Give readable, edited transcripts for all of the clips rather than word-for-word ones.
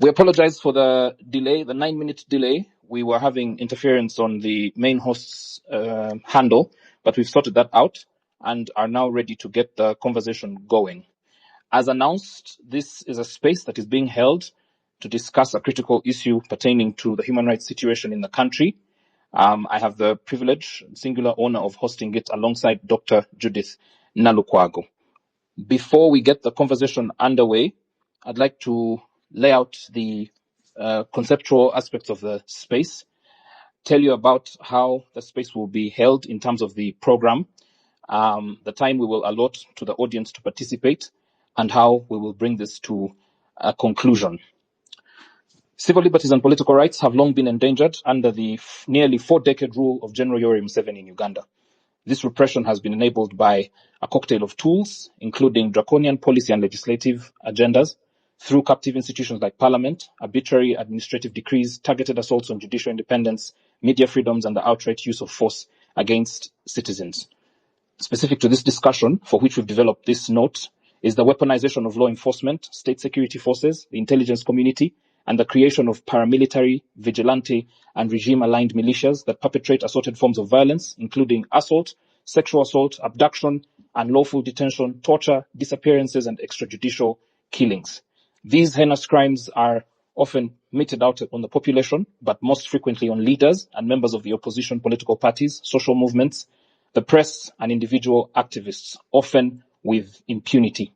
We apologize for the delay, the 9-minute delay. We were having interference on the main host's handle, but we've sorted that out and are now ready to get the conversation going. As announced, this is a space that is being held to discuss a critical issue pertaining to the human rights situation in the country. I have the privilege and singular honor of hosting it alongside Dr. Judith Nalukwago. Before we get the conversation underway, I'd like to lay out the conceptual aspects of the space, tell you about how the space will be held in terms of the program, the time we will allot to the audience to participate, and how we will bring this to a conclusion. Civil liberties and political rights have long been endangered under the nearly 4-decade rule of General Yoweri Museveni in Uganda. This repression has been enabled by a cocktail of tools, including draconian policy and legislative agendas, through captive institutions like parliament, arbitrary administrative decrees, targeted assaults on judicial independence, media freedoms, and the outright use of force against citizens. Specific to this discussion, for which we've developed this note, is the weaponization of law enforcement, state security forces, the intelligence community, and the creation of paramilitary, vigilante, and regime-aligned militias that perpetrate assorted forms of violence, including assault, sexual assault, abduction, unlawful detention, torture, disappearances, and extrajudicial killings. These heinous crimes are often meted out on the population, but most frequently on leaders and members of the opposition political parties, social movements, the press, and individual activists, often with impunity.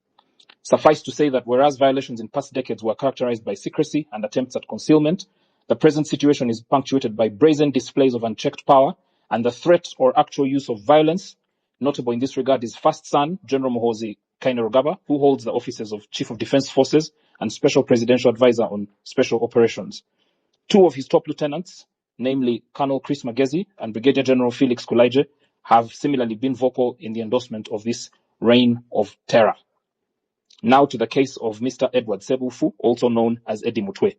Suffice to say that whereas violations in past decades were characterized by secrecy and attempts at concealment, the present situation is punctuated by brazen displays of unchecked power and the threat or actual use of violence. Notable in this regard is First Son, General Muhoozi Kainerugaba, who holds the offices of Chief of Defense Forces and Special Presidential Advisor on Special Operations. Two of his top lieutenants, namely Colonel Chris Magezi and Brigadier General Felix Kulaije, have similarly been vocal in the endorsement of this reign of terror. Now to the case of Mr. Edward Sebufu, also known as Eddie Mutwe.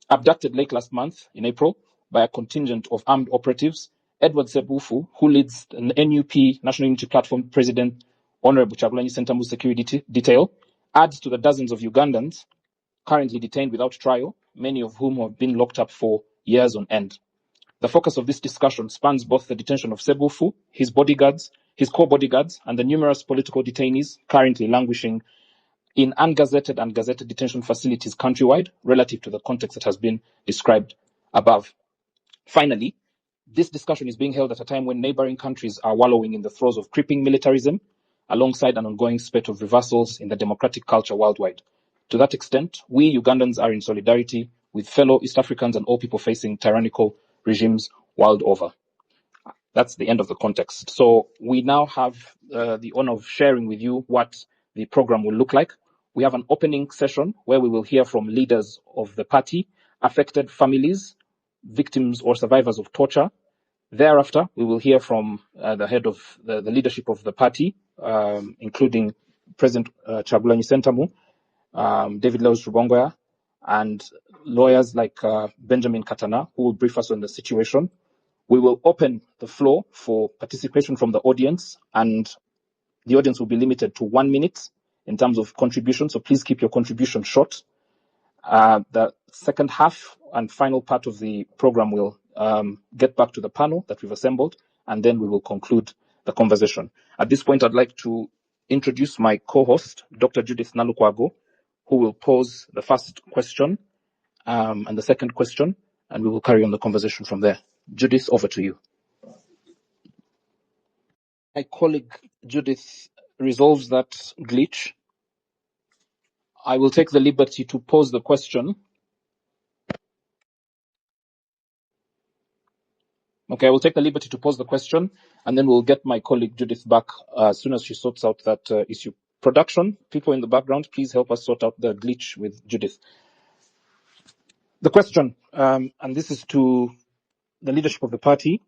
Abducted late last month, in April, by a contingent of armed operatives, Edward Sebufu, who leads an NUP, National Unity Platform President Honorable Kyagulanyi Ssentamu's security detail, adds to the dozens of Ugandans currently detained without trial, many of whom have been locked up for years on end. The focus of this discussion spans both the detention of Sebufu, his bodyguards, his core bodyguards, and the numerous political detainees currently languishing in ungazetted and gazetted detention facilities countrywide relative to the context that has been described above. Finally, this discussion is being held at a time when neighboring countries are wallowing in the throes of creeping militarism, alongside an ongoing spate of reversals in the democratic culture worldwide. To that extent, we Ugandans are in solidarity with fellow East Africans and all people facing tyrannical regimes world over. That's the end of the context. So we now have the honor of sharing with you what the program will look like. We have an opening session where we will hear from leaders of the party, affected families, victims or survivors of torture. Thereafter, we will hear from the head of the leadership of the party, including President Kyagulanyi Ssentamu, David Lewis Rubongoya, and lawyers like Benjamin Katana, who will brief us on the situation. We will open the floor for participation from the audience, and the audience will be limited to 1 minute in terms of contribution, so please keep your contribution short. The second half and final part of the program will get back to the panel that we've assembled, and then we will conclude the conversation. At this point, I'd like to introduce my co-host, Dr. Judith Nalukwago, who will pose the first question and the second question, and we will carry on the conversation from there. Judith, over to you. My colleague Judith resolves that glitch. I will take the liberty to pose the question. Okay, I will take the liberty to pose the question, and then we'll get my colleague Judith back as soon as she sorts out that issue. Production, people in the background, please help us sort out the glitch with Judith. The question, and this is to the leadership of the party,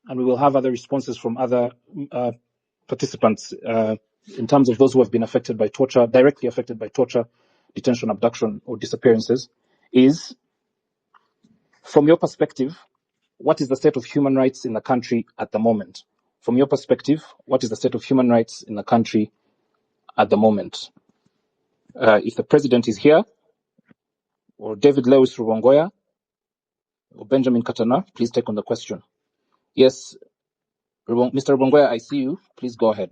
and we will have other responses from other participants in terms of those who have been affected by torture, directly affected by torture, detention, abduction, or disappearances, is, from your perspective, what is the state of human rights in the country at the moment? From your perspective, what is the state of human rights in the country at the moment? If the president is here, or David Lewis Rubongoya, or Benjamin Katana, please take on the question. Yes, Mr. Rubongoya, I see you. Please go ahead.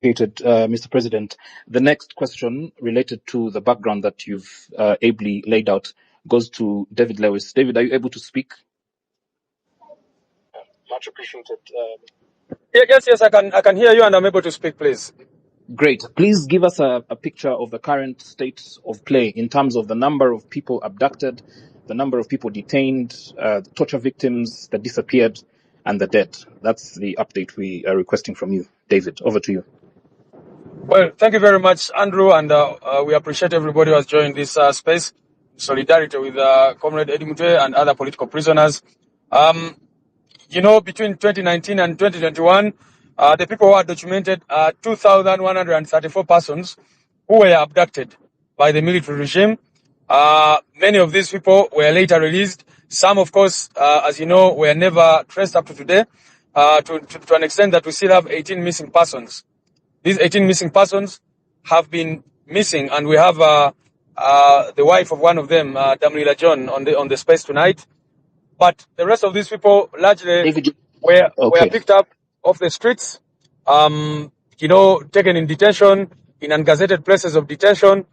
Mr. President, the next question related to the background that you've ably laid out goes to David Lewis. David, are you able to speak? Much appreciated. Yes, I can hear you and I'm able to speak, please. Great. Please give us a picture of the current state of play in terms of the number of people abducted, the number of people detained, the torture victims that disappeared, and the dead. That's the update we are requesting from you. David, over to you. Well, thank you very much, Andrew, and we appreciate everybody who has joined this space. Solidarity with Comrade Eddie Mutwe and other political prisoners. Between 2019 and 2021, the people who are documented are 2,134 persons who were abducted by the military regime. Many of these people were later released. Some, of course, as you know, were never traced up to today, to an extent that we still have 18 missing persons. These 18 missing persons have been missing, and we have the wife of one of them, Damlila John, on the space tonight. But the rest of these people largely were picked up off the streets, taken in detention, in ungazetted places of detention.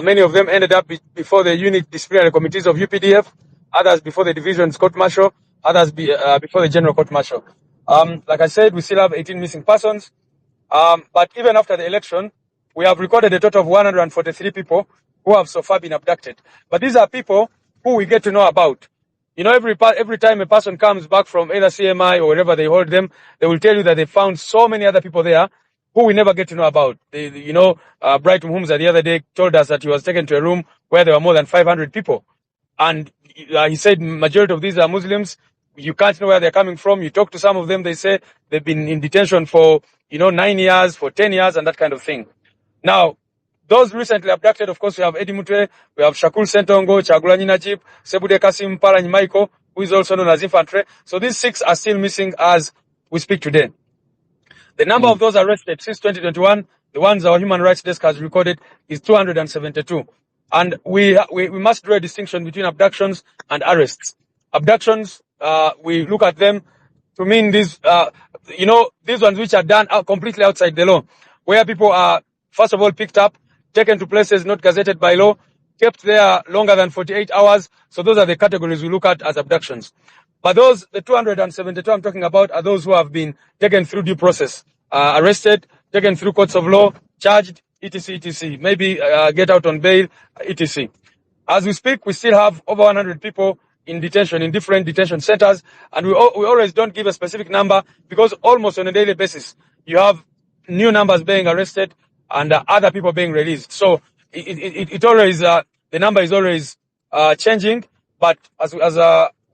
Many of them ended up before the unit disciplinary committees of UPDF, others before the division's court-martial, others before the general court-martial. Like I said, we still have 18 missing persons. But even after the election, we have recorded a total of 143 people who have so far been abducted. But these are people who we get to know about. Every time a person comes back from either CMI or wherever they hold them, they will tell you that they found so many other people there who we never get to know about. Bright Humza the other day told us that he was taken to a room where there were more than 500 people. And he said majority of these are Muslims. You can't know where they're coming from. You talk to some of them, they say they've been in detention for, 9 years, for 10 years, and that kind of thing. Now, those recently abducted, of course, we have Eddie Mutwe, we have Shakul Sentongo, Chagulanyi Najib, Sebude Kasim Palanyi Michael, who is also known as Infantry. So these 6 are still missing as we speak today. The number of those arrested since 2021, the ones our human rights desk has recorded, is 272. And we must draw a distinction between abductions and arrests. Abductions, we look at them to mean these ones which are done completely outside the law, where people are, first of all, picked up, taken to places not gazetted by law, kept there longer than 48 hours. So those are the categories we look at as abductions. But the 272 I'm talking about are those who have been taken through due process, arrested, taken through courts of law, charged, etc., maybe get out on bail, etc. As we speak, we still have over 100 people in detention, in different detention centers, and we always don't give a specific number because almost on a daily basis, you have new numbers being arrested and other people being released. So it always, the number is always changing, but as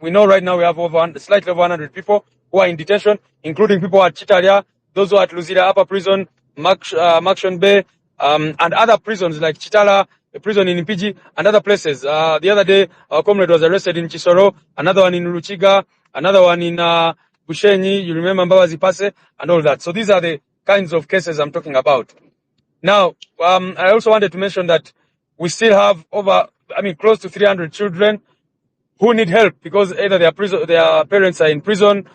we know right now, we have slightly over 100 people who are in detention, including people at Chitalia, those who are at Luzira Upper Prison, Makshon Bay, and other prisons like Chitala, a prison in Impiji, and other places. The other day, our comrade was arrested in Chisoro, another one in Ruchiga, another one in Bushenyi, you remember Mbabazi Pase, and all that. So these are the kinds of cases I'm talking about. Now, I also wanted to mention that we still have close to 300 children who need help because either their parents are in prison,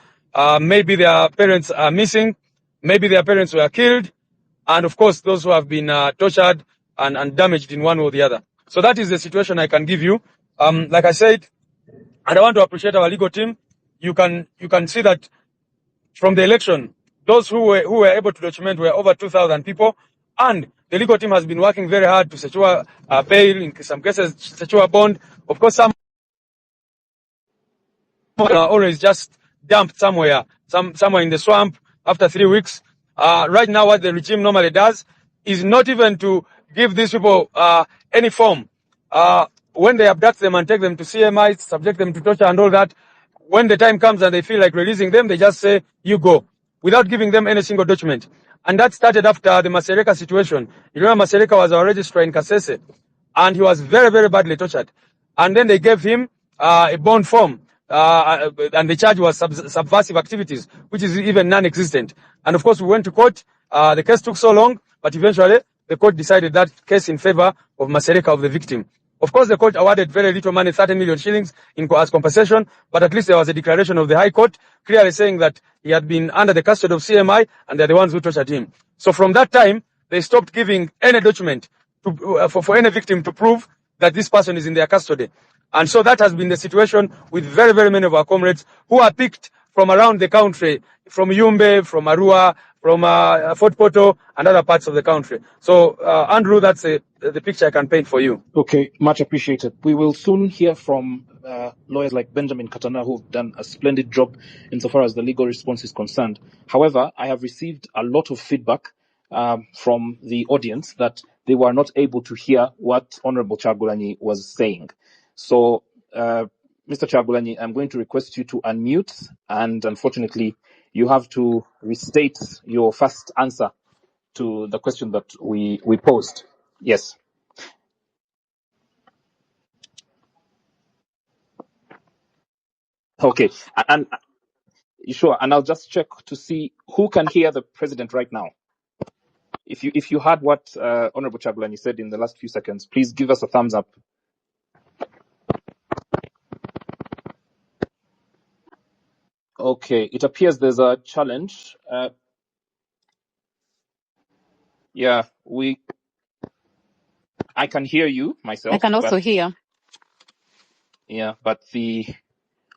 maybe their parents are missing, maybe their parents were killed, and of course those who have been tortured and damaged in one or the other. So that is the situation I can give you. Like I said, and I want to appreciate our legal team. You can see that from the election, those who were able to document were over 2,000 people, and the legal team has been working very hard to secure bail, in some cases secure bond. Of course, some are always just dumped somewhere in the swamp after 3 weeks. Right now, what the regime normally does is not even to give these people any form. When they abduct them and take them to CMI, subject them to torture and all that, when the time comes and they feel like releasing them, they just say, you go, without giving them any single document. And that started after the Masereka situation. You remember Masereka was our registrar in Kasese, and he was very, very badly tortured. And then they gave him a bond form, and the charge was subversive activities, which is even non-existent. And of course, we went to court. The case took so long, but eventually the court decided that case in favor of Masereka, of the victim. Of course, the court awarded very little money, 30 million shillings as compensation, but at least there was a declaration of the High Court clearly saying that he had been under the custody of CMI and they're the ones who tortured him. So from that time, they stopped giving any document for any victim to prove that this person is in their custody. And so that has been the situation with very, very many of our comrades who are picked from around the country, from Yumbe, from Arua, from Fort Poto, and other parts of the country. So, Andrew, that's the picture I can paint for you. Okay, much appreciated. We will soon hear from lawyers like Benjamin Katana, who've done a splendid job insofar as the legal response is concerned. However, I have received a lot of feedback from the audience that they were not able to hear what Honorable Chagulanyi was saying. So, Mr. Chagulanyi, I'm going to request you to unmute, and unfortunately, you have to restate your first answer to the question that we posed. Yes. Okay. And sure, and I'll just check to see who can hear the president right now. If you heard what Honorable Chagulanyi said in the last few seconds, please give us a thumbs up. Okay, it appears there's a challenge. Yeah, I can hear you myself. I can also hear. Yeah, but the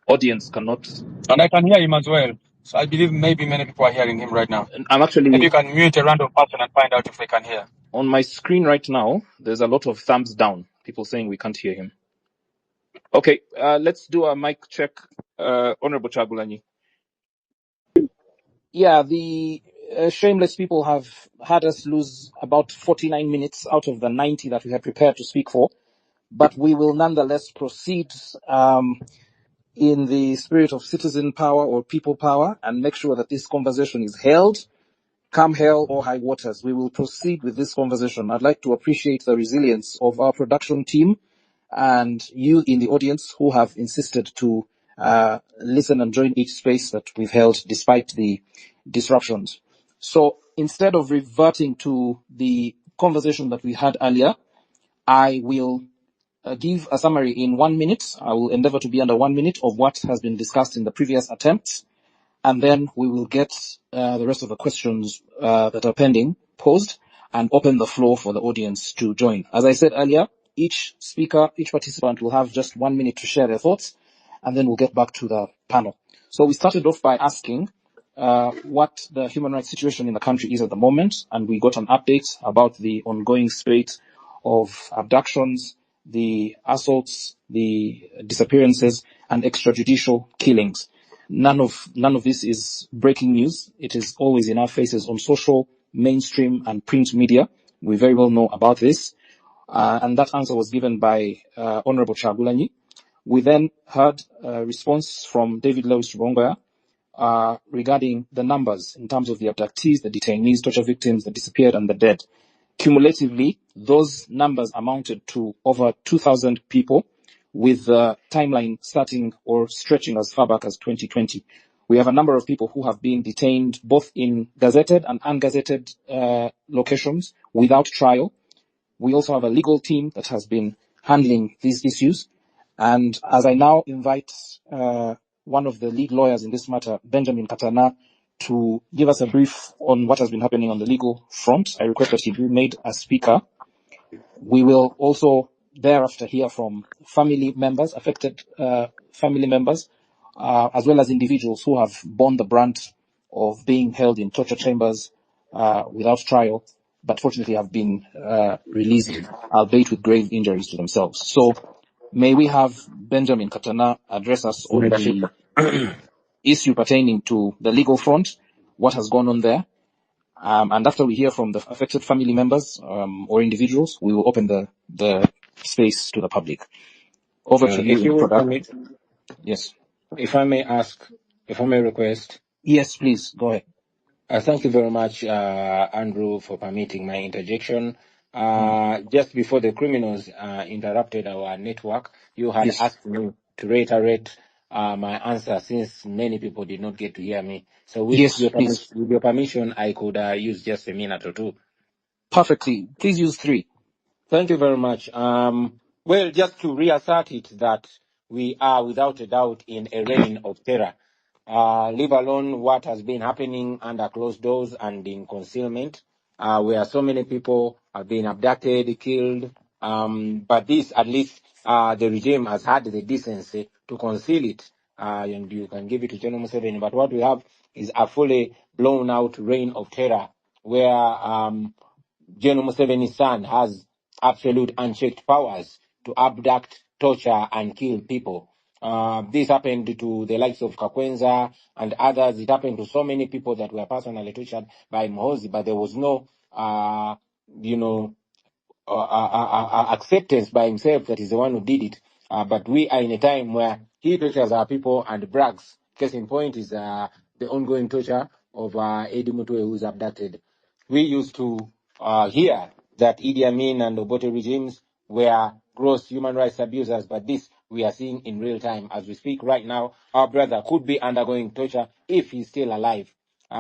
audience cannot. And I can hear him as well. So I believe maybe many people are hearing him right now. I'm actually. Maybe you can mute a random person and find out if they can hear. On my screen right now, there's a lot of thumbs down. People saying we can't hear him. Okay, let's do a mic check, Honorable Chagulanyi. Yeah, the shameless people have had us lose about 49 minutes out of the 90 that we had prepared to speak for, but we will nonetheless proceed in the spirit of citizen power or people power and make sure that this conversation is held, come hell or high waters. We will proceed with this conversation. I'd like to appreciate the resilience of our production team and you in the audience who have insisted to listen and join each space that we've held despite the disruptions. So instead of reverting to the conversation that we had earlier, I will give a summary in 1 minute. I will endeavor to be under 1 minute of what has been discussed in the previous attempts, and then we will get the rest of the questions that are pending posed and open the floor for the audience to join. As I said earlier, each speaker, each participant will have just 1 minute to share their thoughts, and then we'll get back to the panel. So we started off by asking what the human rights situation in the country is at the moment, and we got an update about the ongoing spate of abductions, the assaults, the disappearances, and extrajudicial killings. None of this is breaking news. It is always in our faces on social, mainstream, and print media. We very well know about this. And that answer was given by Honorable Chagulanyi. We then heard a response from David Lewis Rubongoya regarding the numbers in terms of the abductees, the detainees, torture victims, the disappeared, and the dead. Cumulatively, those numbers amounted to over 2,000 people, with the timeline starting or stretching as far back as 2020. We have a number of people who have been detained both in gazetted and ungazetted locations without trial. We also have a legal team that has been handling these issues. And as I now invite one of the lead lawyers in this matter, Benjamin Katana, to give us a brief on what has been happening on the legal front, I request that he be made a speaker. We will also thereafter hear from family members, affected family members, as well as individuals who have borne the brunt of being held in torture chambers without trial, but fortunately have been released, albeit with grave injuries to themselves. So may we have Benjamin Katana address us on the issue pertaining to the legal front, what has gone on there. And after we hear from the affected family members or individuals, we will open the space to the public. Over to you. If you will permit, yes. If I may request. Yes, please, go ahead. Thank you very much, Andrew, for permitting my interjection. Just before the criminals interrupted our network, you had asked me to reiterate my answer since many people did not get to hear me. So with your permission, I could use just a minute or two. perfectly. Please use 3. Thank you very much. Well, just to reassert it that we are without a doubt in a reign of terror. Leave alone what has been happening under closed doors and in concealment, where so many people have been abducted, killed. But this, at least, the regime has had the decency to conceal it. And you can give it to General Museveni. But what we have is a fully blown out reign of terror, where General Museveni's son has absolute unchecked powers to abduct, torture, and kill people. This happened to the likes of Kakwenza and others. It happened to so many people that were personally tortured by Mohozi, but there was no, you know, acceptance by himself that he's the one who did it. But we are in a time where he tortures our people and brags. Case in point is the ongoing torture of Eddie Mutwe, who is abducted. We used to hear that Idi Amin and Obote regimes were gross human rights abusers, but this we are seeing in real time. As we speak right now, our brother could be undergoing torture if he's still alive.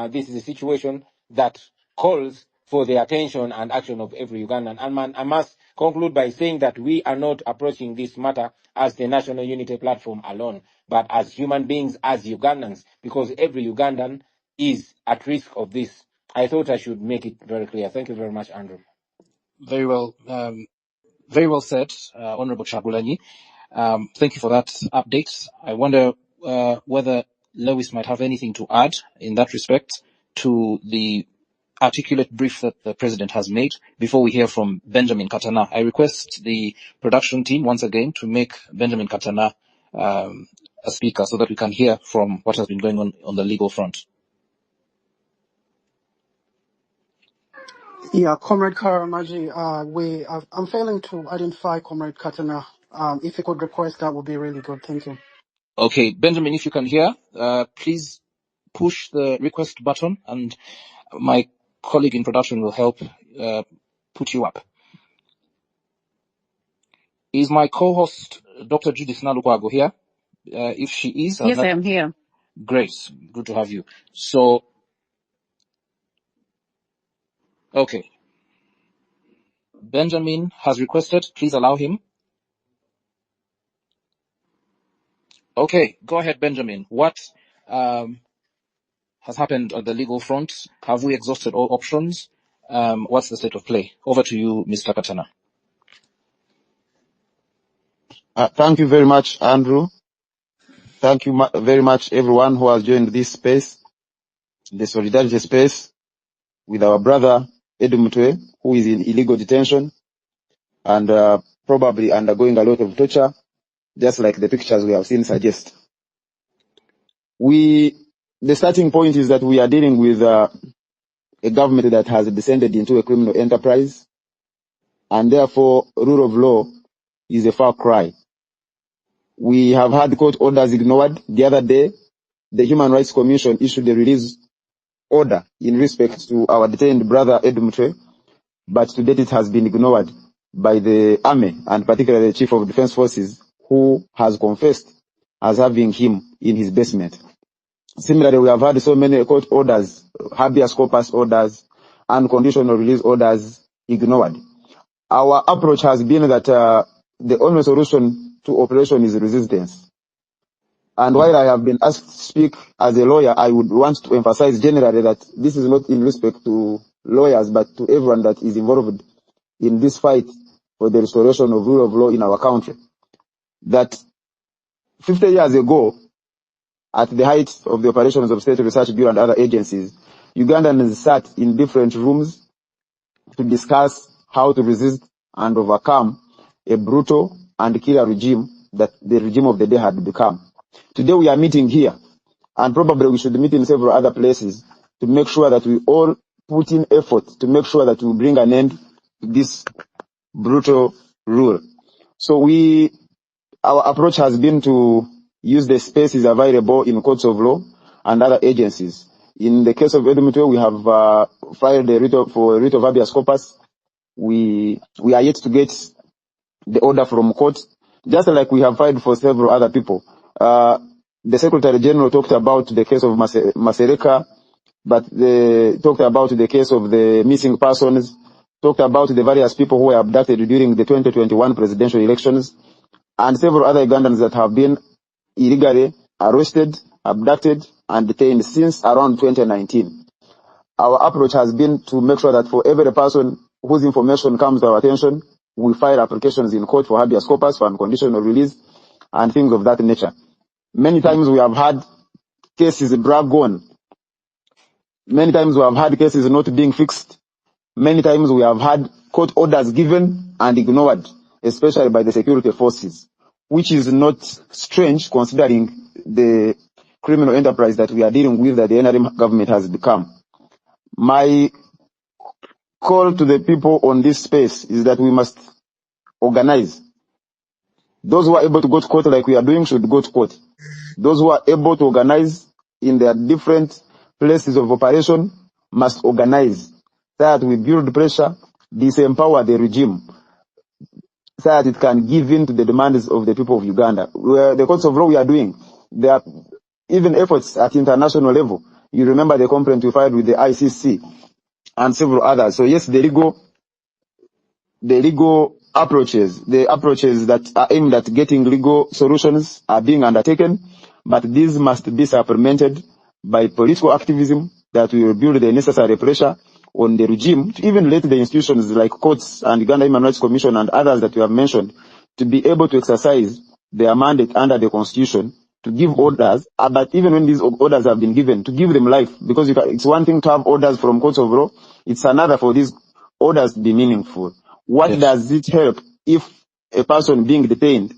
This is a situation that calls for the attention and action of every Ugandan. And I must conclude by saying that we are not approaching this matter as the National Unity Platform alone, but as human beings, as Ugandans, because every Ugandan is at risk of this. I thought I should make it very clear. Thank you very much, Andrew. Very well said, Honorable Chagulanyi. Thank you for that update. I wonder whether Lewis might have anything to add in that respect to the articulate brief that the President has made before we hear from Benjamin Katana. I request the production team once again to make Benjamin Katana a speaker so that we can hear from what has been going on the legal front. Yeah, Comrade Karamaji, I'm failing to identify Comrade Katana. If you could request, that would be really good. Thank you. Okay, Benjamin, if you can hear, please push the request button and my colleague in production will help put you up. Is my co-host, Dr. Judith Nalukwago, here? If she is... Yes, I am here. Great. Good to have you. So, okay. Benjamin has requested. Please allow him. Okay, go ahead, Benjamin. What has happened on the legal front? Have we exhausted all options? What's the state of play? Over to you, Mr. Katana. Thank you very much, Andrew. Thank you very much, everyone who has joined this space, the solidarity space, with our brother, Eddie Mutwe, who is in illegal detention and probably undergoing a lot of torture, just like the pictures we have seen suggest. The starting point is that we are dealing with a government that has descended into a criminal enterprise, and therefore rule of law is a far cry. We have had court orders ignored. The other day, the Human Rights Commission issued a release order in respect to our detained brother Eddie Mutwe, but to date it has been ignored by the army and particularly the Chief of Defense Forces, who has confessed as having him in his basement. Similarly, we have had so many court orders, habeas corpus orders, unconditional release orders ignored. Our approach has been that the only solution to operation is resistance. And while I have been asked to speak as a lawyer, I would want to emphasize generally that this is not in respect to lawyers, but to everyone that is involved in this fight for the restoration of rule of law in our country. That 50 years ago, at the height of the operations of State Research Bureau and other agencies, Ugandans sat in different rooms to discuss how to resist and overcome a brutal and killer regime that the regime of the day had become. Today we are meeting here, and probably we should meet in several other places to make sure that we all put in effort to make sure that we bring an end to this brutal rule. So our approach has been to use the spaces available in courts of law and other agencies. In the case of Eddie Mutwe, we have filed a writ of habeas corpus. We are yet to get the order from court, just like we have filed for several other people. The Secretary General talked about the case of Masereka, but they talked about the case of the missing persons. talked about the various people who were abducted during the 2021 presidential elections, and several other Ugandans that have been illegally arrested, abducted, and detained since around 2019. Our approach has been to make sure that for every person whose information comes to our attention, we file applications in court for habeas corpus, for unconditional release, and things of that nature. Many times we have had cases drag on. Many times we have had cases not being fixed. Many times we have had court orders given and ignored, especially by the security forces, which is not strange considering the criminal enterprise that we are dealing with that the NRM government has become. My call to the people on this space is that we must organize. Those who are able to go to court like we are doing should go to court. Those who are able to organize in their different places of operation must organize so that we build pressure, disempower the regime, so that it can give in to the demands of the people of Uganda. The courts of law we are doing, there are even efforts at international level. You remember the complaint we filed with the ICC and several others. So yes, the legal approaches, the approaches that are aimed at getting legal solutions are being undertaken, but these must be supplemented by political activism that will build the necessary pressure on the regime to even let the institutions like courts and Uganda Human Rights Commission and others that we have mentioned to be able to exercise their mandate under the constitution to give orders, but even when these orders have been given, to give them life, because it's one thing to have orders from courts of law, it's another for these orders to be meaningful. What does it help if a person being detained,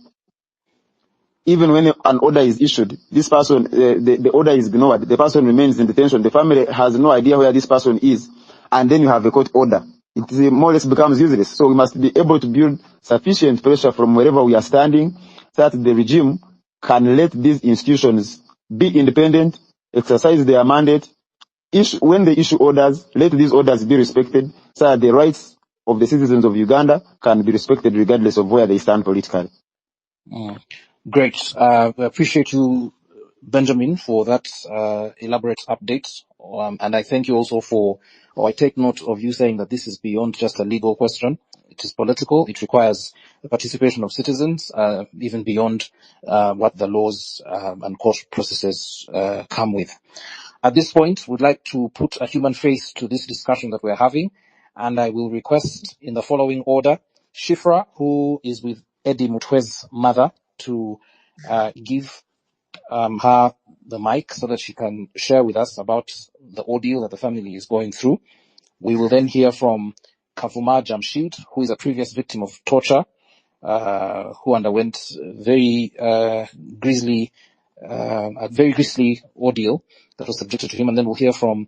even when an order is issued, this person, the order is ignored, the person remains in detention, the family has no idea where this person is, and then you have a court order. It more or less becomes useless. So we must be able to build sufficient pressure from wherever we are standing so that the regime can let these institutions be independent, exercise their mandate. When they issue orders, let these orders be respected so that the rights of the citizens of Uganda can be respected regardless of where they stand politically. Great. We appreciate you, Benjamin, for that elaborate update. And I thank you also I take note of you saying that this is beyond just a legal question. It is political. It requires the participation of citizens, even beyond what the laws and court processes come with. At this point, we'd like to put a human face to this discussion that we're having, and I will request in the following order, Shifra, who is with Eddie Mutwe's mother, to give her the mic so that she can share with us about the ordeal that the family is going through. We will then hear from Kavuma Jamshid, who is a previous victim of torture, who underwent a very grisly ordeal that was subjected to him. And then we'll hear from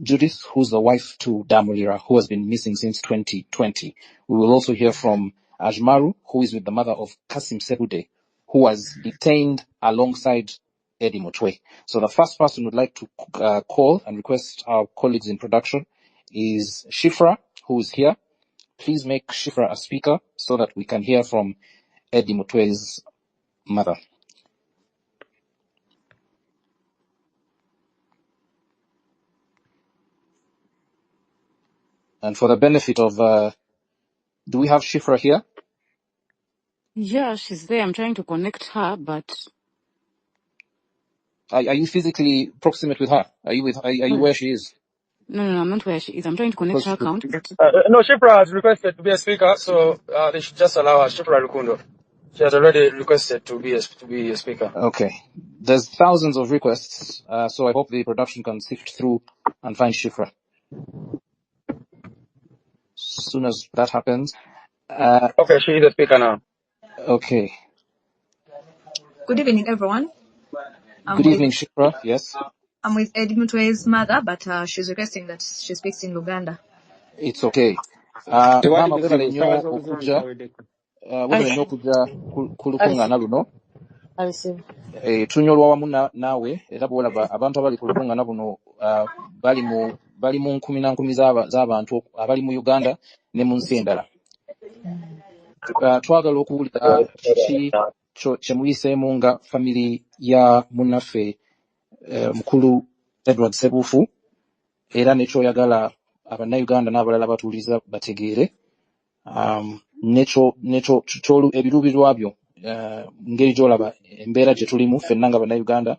Judith, who's the wife to Damulira, who has been missing since 2020. We will also hear from Ajmaru, who is with the mother of Kasim Sehude, who was detained alongside Eddie Mutwe. So the first person we'd like to call and request our colleagues in production is Shifra, who is here. Please make Shifra a speaker so that we can hear from Eddie Mutwe's mother. And for the benefit of, do we have Shifra here? Yeah, she's there. I'm trying to connect her, but Are you physically proximate with her? Are you where she is? no, I'm not where she is. I'm trying to connect her account, but No, Shipra has requested to be a speaker, so they should just allow her. Shipra Lukundo. She has already requested to be a speaker. Okay. There's thousands of requests, so I hope the production can sift through and find Shifra. As soon as that happens. Okay, she is a speaker now. Okay. Good evening, everyone. Good evening, Shifra. Yes. I'm with Eddie Mutwe's mother, but she's requesting that she speaks in Luganda. It's okay. Mama webale nnyo okujja. Webale nnyo okujja ku lukungaana luno. Tunyolwa wamu naawe era bw'olaba abantu abali ku lukungaana buno bali mu nkumi na nkumi z'abantu abali mu Uganda ne mu nsi endala. Twagala okuwulira kiki kye muyiseemu nga family ya munnaffe mukulu Edward Ssebuufu era ne kyoyagala abannayuganda n'abalala batuuliza bategeere ebiruubirwa byo ngeri gy'olaba embeera gye tulimu ffenna nga bannayuganda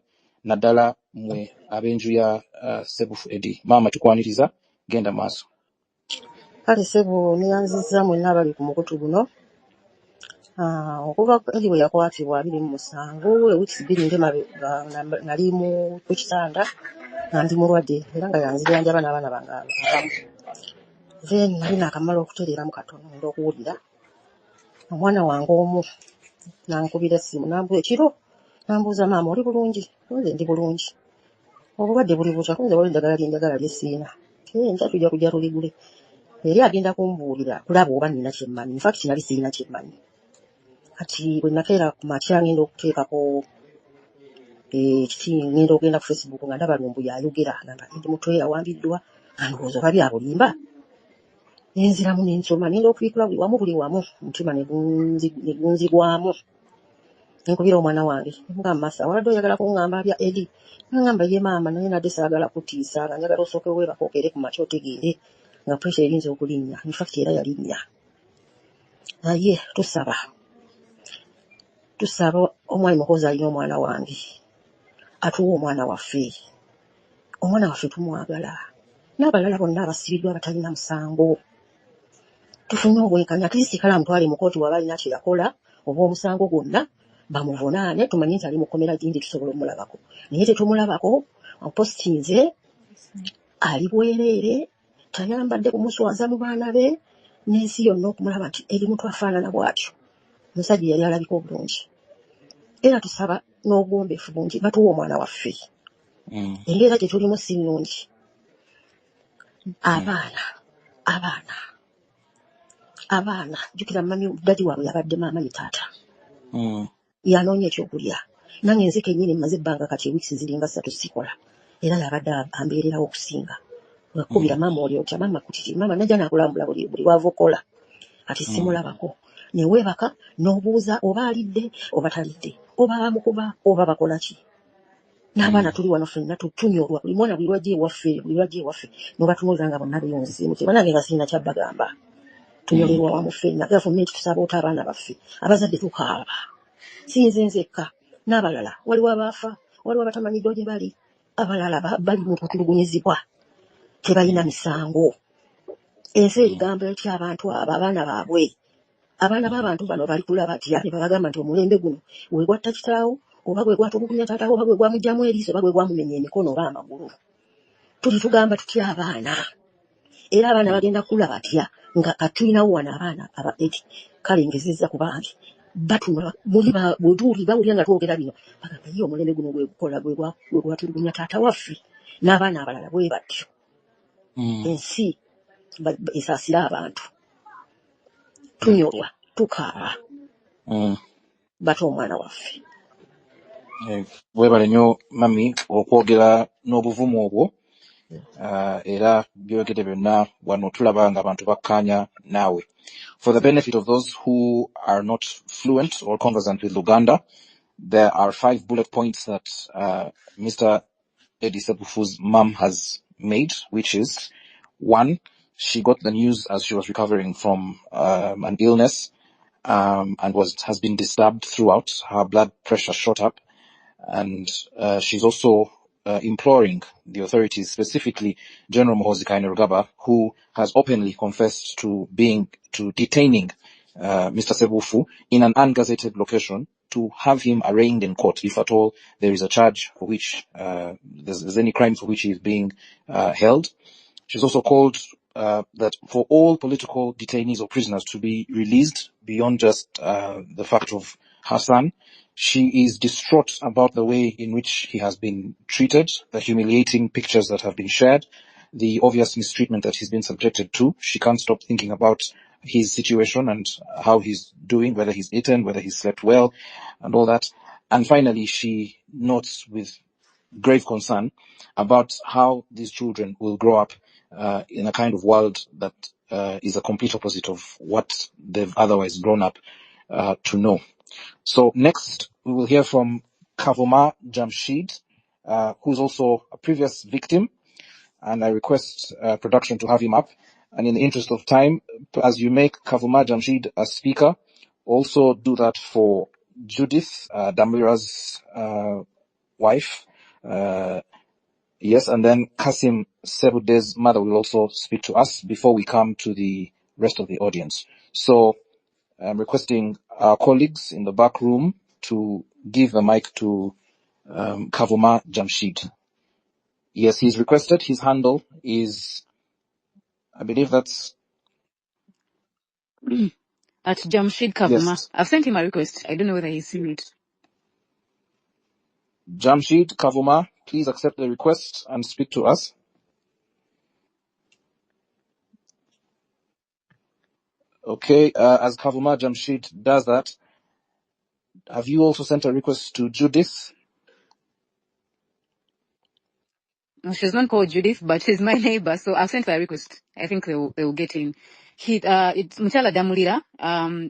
naddala mmwe ab'enju ya Ssebufu Eddie. Maama tukwaniriza, genda maaso. Kale ssebo neyanzizza mwenna abali ku mukutu guno. Okuva Eddie bwe yakwatibwa 27 ewiiki 2 ndemabega nali ku kitanda nga ndi mulwadde era nga yanzijanjaba n'abaana bange abamu. Then nali naakamala okutereeramu katono okuwulira omwana wange omu nankubira essimu ekiro nambuuza, maama oli bulungi? Nze ndi bulungi. Obulwadde buli butya? Nze waliwo eddagala ly'enjagala lye siina. Nja tujja kujja tuligule. Eri agenda kumbuulira kulaba oba nina kyemmanyi. In fact nali sirina kyemmanyi. Kati bwe nakeera ku makya ngenda okuteekako ngenda okugenda ku Facebook nga ndaba lumbu yayogera ngamba Eddie Mutwe yawambiddwa andowooza oba bya bulimba. Nenziramu nensoma nenda okubikula buli wamu omutima ne gunzigwamu. Nkubira omwana wange nga masa wabadde oyagala kuŋŋamba bya Eddie. Ngamba ye maama naye nadde saagala kutiisa nga njagala osooke weebaka okere ku makya otegeere nga pressure erinza okulinnya. In fact era yalinnya. Naye tusaba omwami mukozi alina omwana wange atuwa omwana waffe. Omwana waffe tumwagala n'abalala bonna abasibiddwa abatalina musango. Tufune obwenkanya tulisikala mutwale mu kooti waba alina kye yakola oba omusango gwonna bamuvunaane tumanye nti ali mu kkomera gindi tusobola omulabako. Naye tetumulabako opositinze ali bwereere tayambadde kumuswaza mu baana be n'ensi yonna okumulaba nti Eddie Mutwe afaanana bw'atyo. Omusajja yali alabika obulungi. Era tusaba n'obwombeefu bungi batuwa omwana waffe. Embeera gye tulimu si nnungi. Abaana jjukira dadi waabwe yabadde maama ye taata. Yanoonya ekyokulya. Nange nze kennyini mmaze ebbanga kati ewiiki ziringa 3 sikola. Era yabadde ambeererawo okusinga. Wakubira maama oli otya maama kutiti maama najja nakulambula buli wava okola. Ati simulabako. Ne weebaka n'obuuza oba alidde oba talidde. Oba bamukuba oba bakola ki. N'abaana tuli wano ffenna tunyolwa buli mwana buli lwajja ewaffe n'obatunuulira nga bonna beeyonzise mutima nange nga sirina kyabbagamba. Tunyolerwa wamu ffenna. Gavumenti tusaba ota abaana baffe abazadde tukaaba. Si nze nzekka n'abalala waliwo abaafa waliwo abatamanyiddwa gye bali abalala bali mu kutulugunyizibwa tebalina misango. Ensi egamba etya abantu abo abaana baabwe. Abaana b'abantu bano bali kulaba atya ne babagamba nti omulembe guno gwe gwatta kitaawo oba gwe gwatulugunya taataawo oba gwe gwamugyamu eriiso oba gwe gwamumenya emikono oba amagulu. Tugamba tutya abaana era abaana bagenda kula batya nga katulinawo wano abaana aba Eddie. Kale ngezezza ku bangi batunula bawulira nga twogera bino bagamba ye omulembe guno gwe gukola gwe gwatulugunya taata waffe n'abaana abalala bwe batyo. Ensi esaasira abantu tunyolwa tukaaba bata omwana waffe. Weebale nnyo mami okwogera n'obuvumu obwo. Era byogedde byonna wano tulaba nga abantu bakkaanya naawe. For the benefit of those who are not fluent or conversant with Luganda, there are 5 bullet points that Mr. Eddie Sebufu's mum has made, which is 1, she got the news as she was recovering from an illness and has been disturbed throughout. Her blood pressure shot up, and she's also imploring the authorities, specifically General Muhoozi Kainerugaba, who has openly confessed to detaining Mr. Sebufu in an ungazetted location, to have him arraigned in court if at all there is a charge for which there's any crime for which he is being held. She's also called that for all political detainees or prisoners to be released beyond just the fact of her son. She is distraught about the way in which he has been treated, the humiliating pictures that have been shared, the obvious mistreatment that he's been subjected to. She can't stop thinking about his situation and how he's doing, whether he's eaten, whether he's slept well, and all that. And finally, she notes with grave concern about how these children will grow up in a kind of world that is a complete opposite of what they've otherwise grown up to know. So next, we will hear from Kavoma Jamshid, who's also a previous victim. and I request production to have him up. And in the interest of time, as you make Kavuma Jamshid a speaker, also do that for Judith, Damira's wife. Yes, and then Kasim Sebude's mother will also speak to us before we come to the rest of the audience. So I'm requesting our colleagues in the back room to give the mic to Kavuma Jamshid. Yes, he's requested. His handle is, I believe that's, At Jamshid Kavuma. yes, I've sent him a request. I don't know whether he's seen it. Jamshid Kavuma. Please accept the request and speak to us. Okay, as Kavuma Jamshid does that, have you also sent a request to Judith? No, she's not called Judith, but she's my neighbor, so I've sent her a request. I think they'll get in. It's Muchala Damulira.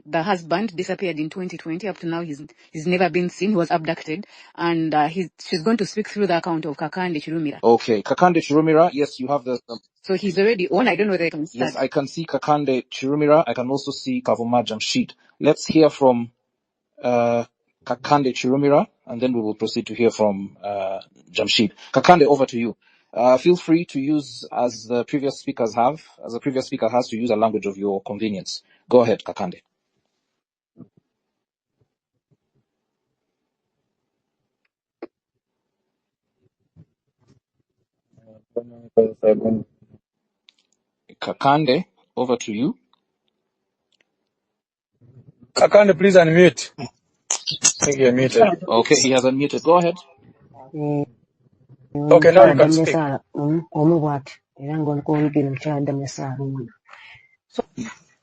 The husband disappeared in 2020. Up to now, he's never been seen. He was abducted, and she's going to speak through the account of Kakande Chirumira. Okay, Kakande Chirumira. Yes, you have the. So he's already on. I don't know whether I can start. Yes, I can see Kakande Chirumira. I can also see Kavuma Jamshid. Let's hear from Kakande Chirumira, and then we will proceed to hear from Jamshid. Kakande, over to you. Feel free to use, as the previous speaker has, to use a language of your convenience. Go ahead, Kakande. Kakande, over to you. Kakande, please unmute. I think you're muted. Okay, he has unmuted. Go ahead. Okay, now you can speak.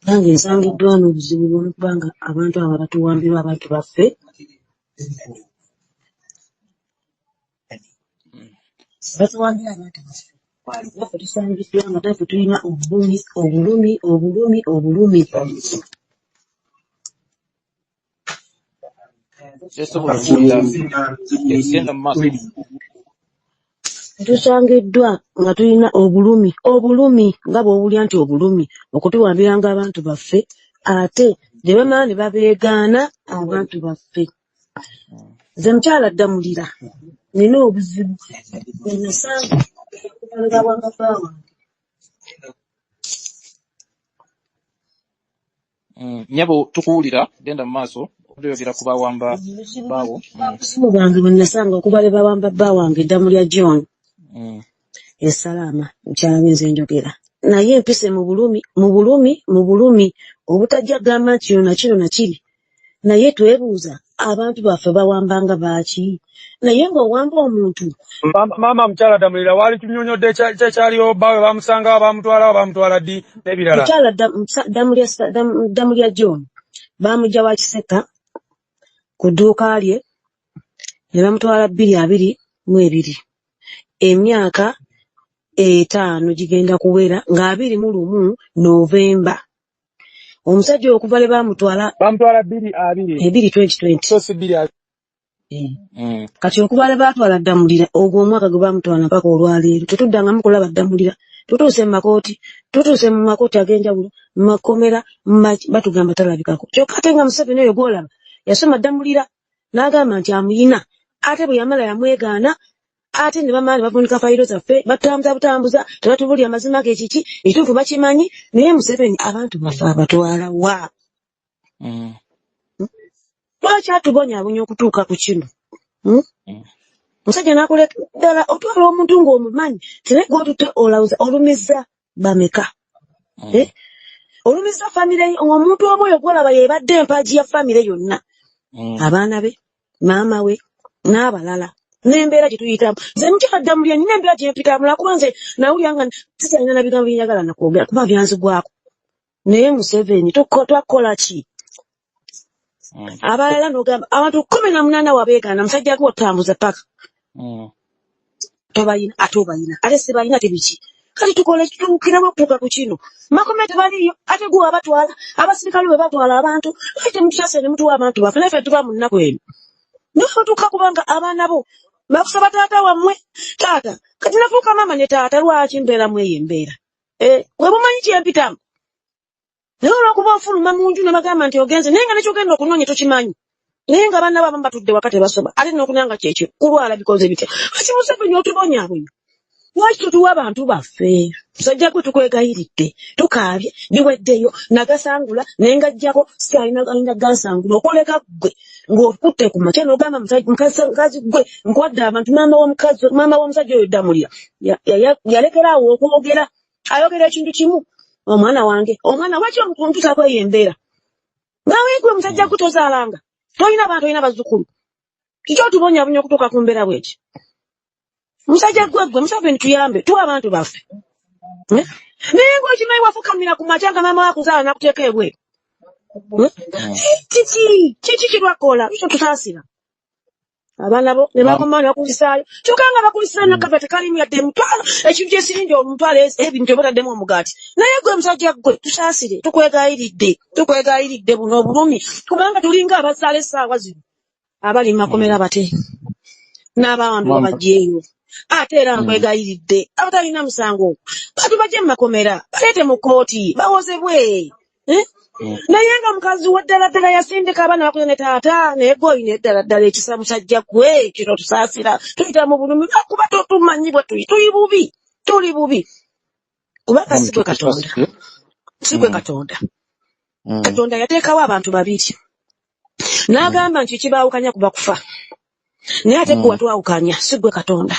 Nange nsangiddwa n'obuzibu bw'okubanga abantu abo batuwambirwa abantu baffe. Batuwambira abantu baffe. Naffe tusangiddwa nga naffe tulina obulumi. Tusangiddwa nga tulina obulumi nga bw'owulya nti obulumi okutuwambiranga abantu baffe ate ne bamala ne babeegaana abantu baffe. Nze mukyala Damulira nina obuzibu bwe nasanga okubalira bwanga baawange. Nyabo tukuwulira genda mu maaso okyogera ku bawamba baawo. Obuzibu bwange bwe nasanga okubalira bawamba baawange Damulira John. Esalaama mukyala wenze njogera. Naye empise mu bulumi obutajja gamba nti kino na kiri. Naye twebuuza abantu baffe bawambanga baaki. Naye ng'owamba omuntu. Mama mukyala Damulira wali tunyonyodde ekyaliwo bawe bamusanga bamutwala ddi n'ebirala. Mukyala Damulira John bamujja wa Kiseka ku dduuka lye ne bamutwala 2022. Emyaka 5 gigenda kuwera nga 21 Novemba. Omusajja okuva le bamutwala 2020. So si 2020. Kati okuba le baatwala Damulira ogwo omwaka gwe bamutwala mpaka olwaleero tetuddangamu kulaba Damulira. Tutuuse mu makooti ag'enjawulo, mu makomera batugamba talabikako. Kyokka ate nga Museveni oyo gw'olaba yasoma Damulira n'agamba nti amuyina, ate bwe yamala yamwegaana, ate ne bamala ne bavunika fayiro zaffe butambuza tebatubulya mazima ge kiki ekituufu bakimanyi. Naye Museveni abantu baffe abatwala wa? Lwaki atubonyaabonya okutuuka ku kino? Musajja n'akuleka ddala otwala omuntu ng'omumanyi tene gw'otutte olawuza olumizza bameka. Olumizza famire omuntu omu oyo gw'olaba yeebadde empagi ya famire yonna, abaana be, maama we n'abalala n'embeera gye tuyitamu. Nze mukyala Damulira nina embeera gye mpitamu lwakuba nze nawulira nga sisalina na bigambo bye njagala nakwogera kuba byanzigwako. Naye Museveni twakola ki? Abalala n'ogamba abantu 18 wabeegaana musajja gwe otambuza paka. Tobayina ate obayina ate sibayina tebiki. Kati tukole tutukiramu okutuuka ku kino. Makome tebaliyo ate gwe abatwala abasirikale bwe batwala abantu ate mutase ne mutuwa abantu baffe naffe tuba mu nnaku eno. N'otuuka kubanga abaana bo bakusaba taata wammwe taata kati nafuuka maama ne taata lwaki mbeeramu eyo embeera we bumanyi kyempitamu naye olwokuba ofuluma mu nju ne bagamba nti ogenze naye nga nekyogenda okunoonya tokimanyi naye nga baana baba batudde waka tebasoma ate n'okunanga kyekyo kulwala bikoze bitya kati Museveni otubonyaabonya lwaki tutuwa abantu baffe musajja gwe tukwegayiridde tukaabye biweddeyo nagasangula naye ngajjako sikaalina gansangula okoleka gwe ng'okutte ku makya n'ogamba mukazi gwe nkwadde abantu maama w'omusajja oyo Damulira yalekera awo okwogera ayogera ekintu kimu omwana wange omwana lwaki omukuntusako eyo embeera nawe gwe musajja gwe tozaalanga tolina bantu olina bazzukulu kiki otubonyaabonya okutuuka ku mbeera bweki musajja gwe Museveni tuyambe tuwa abantu baffe naye ng'okimanyi wafukamira ku makya nga maama wakuzaala nakuteeka ebweru kiki kirwakola ekyo tutaasira abaana bo ne bakoma ne bakulisaayo kyokka nga bakulisaayo nakava tekalimu yadde emitwalo ekintu kyesiringi omutwalo ebintu ebataddemu omugaati naye gwe musajja gwe tusaasire tukwegayiridde buno obulumi kubanga tulinga abazaala essaawa zino abali mu makomera bate n'abantu babagyeyo ate era nkwegayiridde abatalina musango batubajje mu makomera baleete mu kooti bawozebwe naye nga mukazi wa ddala yasindika abaana bakuze ne taata naye gwe olina eddala ekisa musajja gwe kino tusaasira tuyita mu bulumi lwakuba tumanyi bwe tuli bubi kubanga si gwe katonda katonda yateekawo abantu babiri n'agamba nti kibaawukanya kuba kufa naye ate gwe watwawukanya si gwe katonda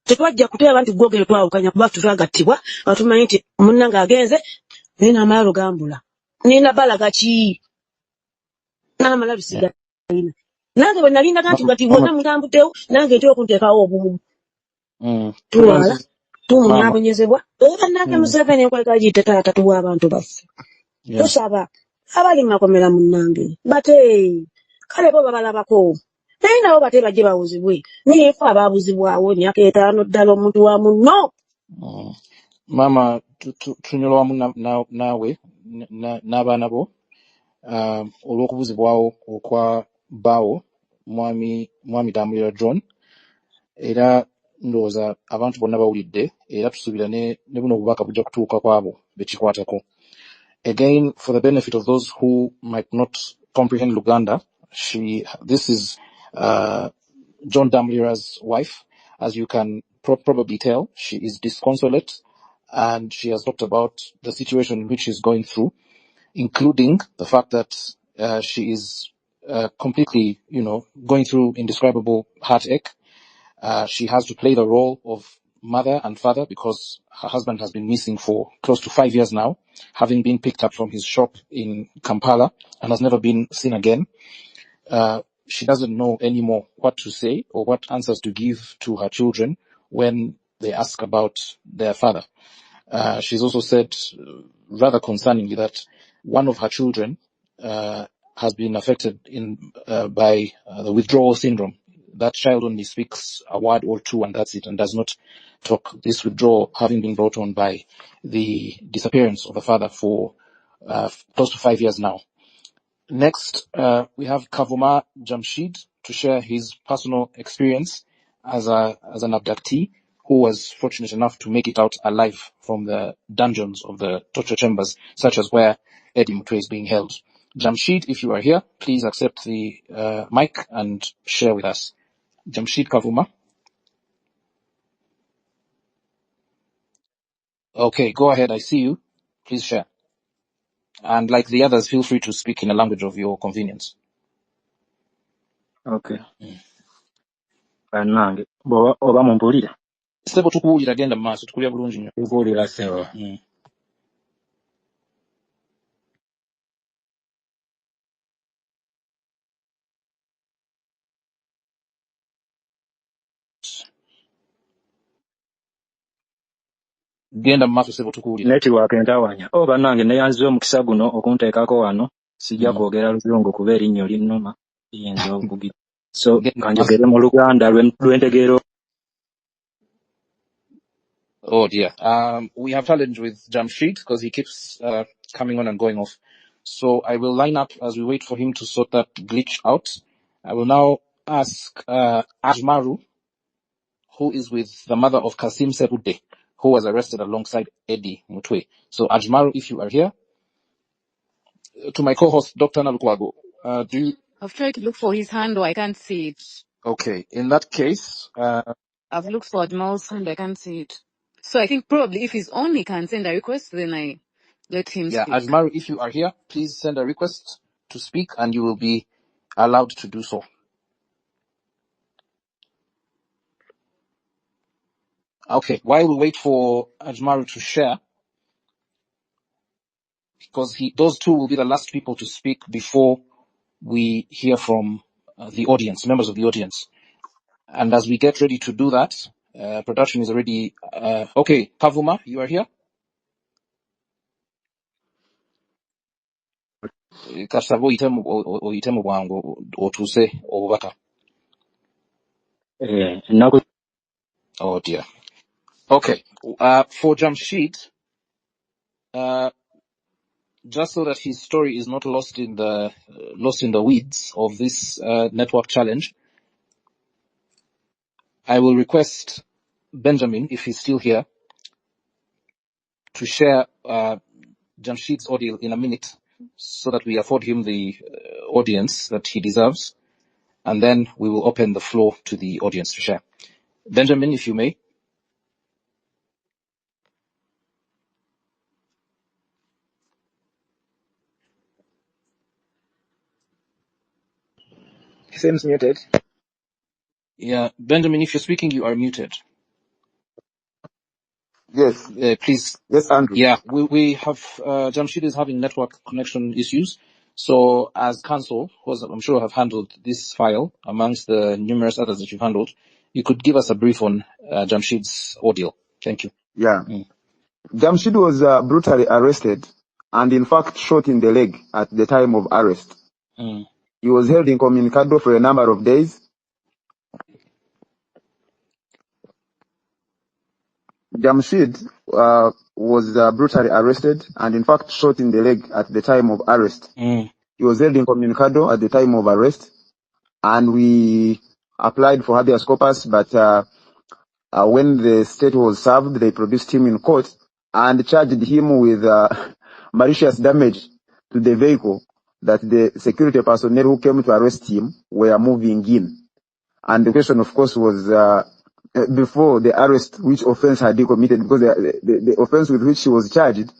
tetwajja kuteeba nti gwogere twawukanya kuba tutwagattibwa batumanyi nti munnange agenze naye n'amala lugambula nina balaga ki n'amala lusigalina nange bwe nalindaga nti gati bwonna mutambuddewo nange nti okunteekawo obumu tulwala tumunaabonyezebwa era nange Museveni nkwegayidde taata tuwa abantu baffe tusaba abali makomera munnange bate kale bo babalabako naye nabo bate bajje bawuzibwe niyefe abaabuzibwawo emyaka 5 ddala omuntu wa munno Mama tunyolwa wamu naawe n'abaana bo olw'okubuzibwawo okwa bbaawo mwami Damulira John era ndowooza abantu bonna bawulidde era tusuubira ne buno obubaka bujja kutuuka ku abo bekikwatako. Again, for the benefit of those who might not comprehend Luganda, this is John Damulira's wife. As you can probably tell, she is disconsolate and she has talked about the situation in which she's going through, including the fact that she is completely, going through indescribable heartache. She has to play the role of mother and father because her husband has been missing for close to 5 years now, having been picked up from his shop in Kampala and has never been seen again. She doesn't know anymore what to say or what answers to give to her children when they ask about their father. She's also said, rather concerningly, that one of her children has been affected by the withdrawal syndrome. That child only speaks a word or two and that's it, and does not talk. This withdrawal having been brought on by the disappearance of the father for close to 5 years now. Next, we have Kavuma Jamshid to share his personal experience as an abductee who was fortunate enough to make it out alive from the dungeons of the torture chambers, such as where Eddie Mutwe is being held. Jamshid, if you are here, please accept the mic and share with us. Jamshid Kavuma. Okay, go ahead. I see you. Please share. And like the others, feel free to speak in a language of your convenience. Okay. Bannange oba mumpulira. Sebo tukuwulira genda mu maaso tukulya bulungi nnyo. Tukuwulira sebo. Genda mu maaso sebo tukuwulira. Network entawanya. Bannange neyanziza omukisa guno okunteekako wano sijja kwogera Luzungu kuba erinnyo linnuma liyinza okugira. So kanjogere mu Luganda lwentegeera. Oh dear. We have challenge with Jamshid because he keeps coming on and going off. So I will line up as we wait for him to sort that glitch out. I will now ask Ajmaru, who is with the mother of Kasim Serude, who was arrested alongside Eddie Mutwe. So Ajmaru, if you are here, to my co-host, Dr. Nalukwago, do you? I've tried to look for his hand, or I can't see it. Okay, in that case, I've looked for Admimal's hand, I can't see it. So I think probably if he's on, he can send a request, then I let him yeah, speak. Ajmaru, if you are here, please send a request to speak and you will be allowed to do so. Okay, while we wait for Ajmaru to share, because those two will be the last people to speak before we hear from the audience, members of the audience. And as we get ready to do that, production is already, okay, Kavuma, you are here? Kasavo itemu wangu, otuse, obubaka. Ennaku Oh dear. Okay, for Jamshid, just so that his story is not lost in the weeds of this network challenge, I will request Benjamin, if he's still here, to share Jamshid's audio in a minute, so that we afford him the audience that he deserves, and then we will open the floor to the audience to share. Benjamin, if you may. Seems muted. Yeah, Benjamin, if you're speaking, you are muted. Yes. Please. Yes, Andrew. Yeah, we have, Jamshid is having network connection issues. So as counsel, who I'm sure have handled this file amongst the numerous others that you've handled, you could give us a brief on Jamshid's ordeal. Thank you. Yeah. Jamshid was brutally arrested and in fact shot in the leg at the time of arrest. He was held incommunicado for a number of days. Jamshid was brutally arrested and in fact shot in the leg at the time of arrest. He was held incommunicado at the time of arrest, and we applied for habeas corpus, but when the state was served, they produced him in court and charged him with malicious damage to the vehicle that the security personnel who came to arrest him were moving in. And the question, of course, was before the arrest, which offense had he committed? Because the offense with which he was charged,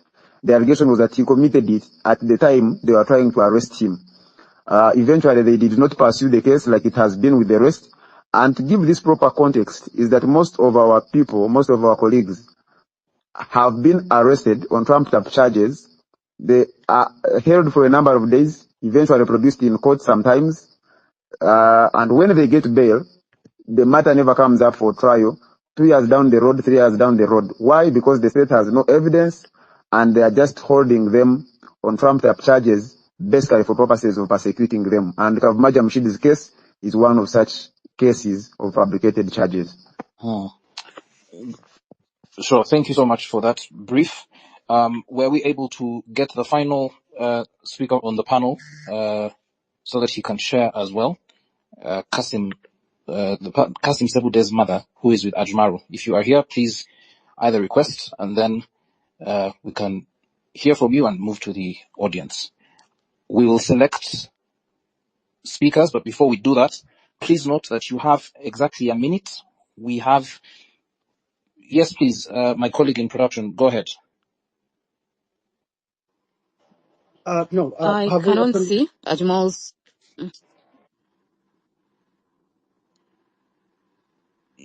the allegation was that he committed it at the time they were trying to arrest him. Eventually, they did not pursue the case like it has been with the rest. And to give this proper context is that most of our people, most of our colleagues have been arrested on trumped-up charges. They are held for a number of days, eventually produced in court sometimes. And when they get bail, the matter never comes up for trial. 2 years down the road, 3 years down the road. Why? Because the state has no evidence and they are just holding them on trumped-up charges basically for purposes of persecuting them. And Kavuma Jamshid's case is one of such cases of fabricated charges. Sure. Thank you so much for that brief. Were we able to get the final speaker on the panel so that he can share as well? Kasim Sebude's mother, who is with Ajmaru. If you are here, please either request and then we can hear from you and move to the audience. We will select speakers, but before we do that, please note that you have exactly a minute. We have, yes, please, my colleague in production, go ahead. No, I have we cannot opened? see Ajmal's.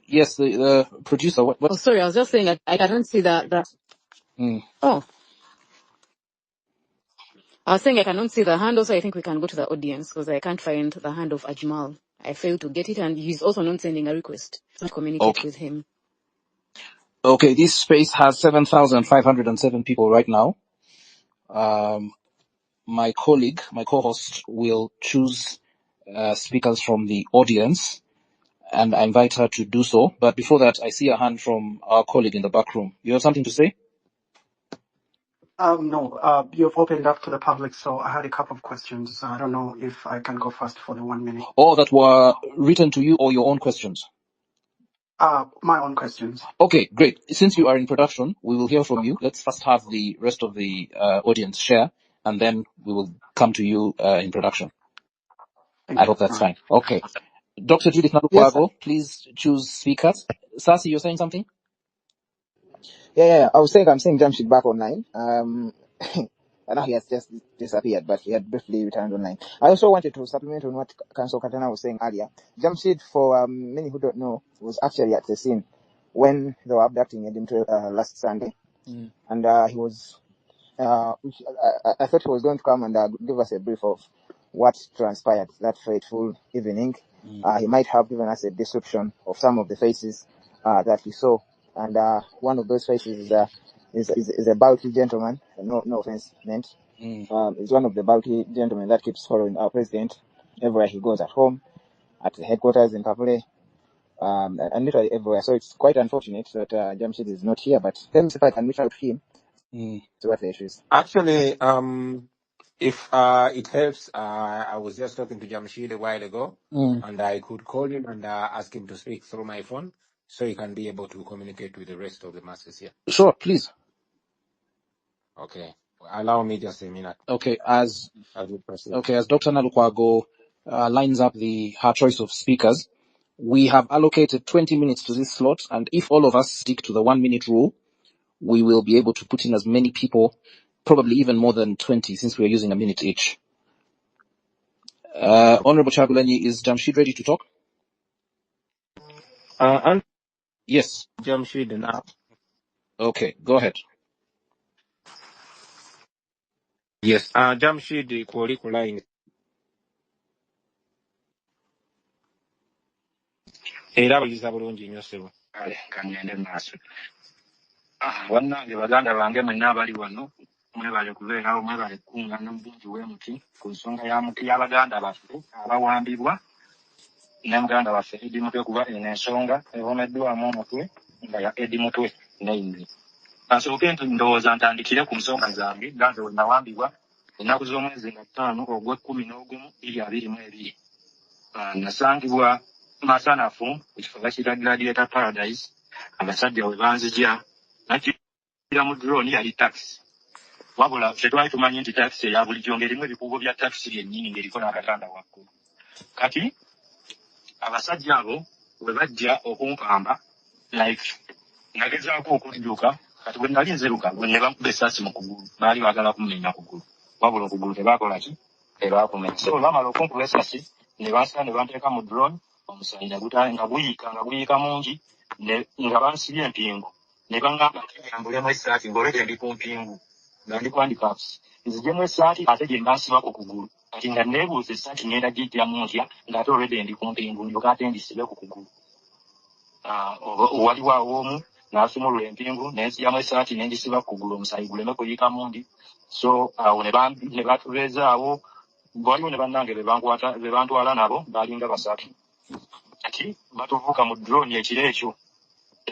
Yes, the producer, what? Oh, sorry, I was just saying I cannot see that. Oh, I was saying I cannot see the hand. Also, I think we can go to the audience because I can't find the hand of Ajmal. I failed to get it, and he's also not sending a request to communicate with him. Okay, this space has 7,507 people right now. My colleague, my co-host, will choose speakers from the audience, and I invite her to do so. But before that, I see a hand from our colleague in the back room. You have something to say? No, you've opened up to the public, so I had a couple of questions. I don't know if I can go first for the 1 minute. Or that were written to you or your own questions? My own questions. Okay, great. Since you are in production, we will hear from you. Let's first have the rest of the audience share, and then we will come to you in production. Thank I you. hope that's fine. Okay. Dr. Judith Yes, sir. Nalukwago, please choose speakers. Sasi, you're saying something? Yeah. I was saying I'm seeing Jamshid back online. I know he has just disappeared, but he had briefly returned online. I also wanted to supplement on what Council Katana was saying earlier. Jamshid, for many who don't know, was actually at the scene when they were abducting Eddie Mutwe last Sunday, and he was. I thought he was going to come and give us a brief of what transpired that fateful evening. He might have given us a description of some of the faces that we saw, and one of those faces is a bulky gentleman. No offense meant. Is one of the bulky gentlemen that keeps following our president everywhere he goes, at home, at the headquarters in Kapule, and literally everywhere. So it's quite unfortunate that Jamshid is not here, but let me see if I can reach out to him to see what the issue is. Actually, if it helps, I was just talking to Jamshid a while ago, and I could call him and ask him to speak through my phone, so he can be able to communicate with the rest of the masses here. Sure, please. Okay, allow me just a minute. Okay, as we proceed. Dr. Nalukwago lines up her choice of speakers, we have allocated 20 minutes to this slot, and if all of us stick to the 1 minute rule, we will be able to put in as many people, probably even more than 20, since we are using a minute each. Honorable Chagulanyi, is Jamshid ready to talk? And Yes. Jamshid now. Okay, go ahead. Yes. Jamshid kwoli ku line. Era bayiza bulungi nnyo ssebo. Kale kangende maaso. Bannange baganda bange mwenna abali wano mwebale kubeerawo mwebale kukuŋŋaana mu bungi bw'emuti ku nsonga y'abaganda baffe abawambibwa ne muganda waffe Eddie Mutwe, kuba eno ensonga ewomeddwamu omutwe nga ya Eddie Mutwe neyini. Kasooke ndowooza ntandikire ku nsonga zange ganze we nawambibwa ennaku z'omwezi nga 5 Ogw'Okumu 2022. Nasangibwa Masanafu ku kifo bakiyita Gladiator Paradise. Abasajja we banzija nakira mu drone yali taxi. Wabula ffe twali tumanyi nti taxi eya bulijjo ng'erimu ebikuubo bya taxi byennyini ng'eriko n'akatanda waggulu. Kati abasajja abo we bajja okumpamba like nagezaako okudduka, kati bwe nali nziruka bwe ne bakuba essasi mu kugulu, baali baagala kumenya kugulu, wabula okugulu tebaakola ki, tebaakumenya. So bamala okunkuba essasi ne bansala ne banteeka mu drone, omusayi nga guyiika mungi, nga bansibye empingu ne baŋŋamba nti nyambulemu essaati ng'olwedde ndi ku mpingu nga ndi ku handicrafts, nziggyemu essaati ate gye mbansiba ku kugulu, kati nga neebuuza essaati ngenda giggyamu ntya ng'ate olwedde ndi ku mpingu ndyoka ate ndisibe ku kugulu. Waliwo aw'omu n'asumulula empingu nenzigyamu essaati nengisiba ku kugulu omusayi guleme kuyiika mundi. So awo ne batubeezaawo, waliwo ne bannange be bantwala nabo baalinga 3. Kati batuvuuka mu drone ekiro ekyo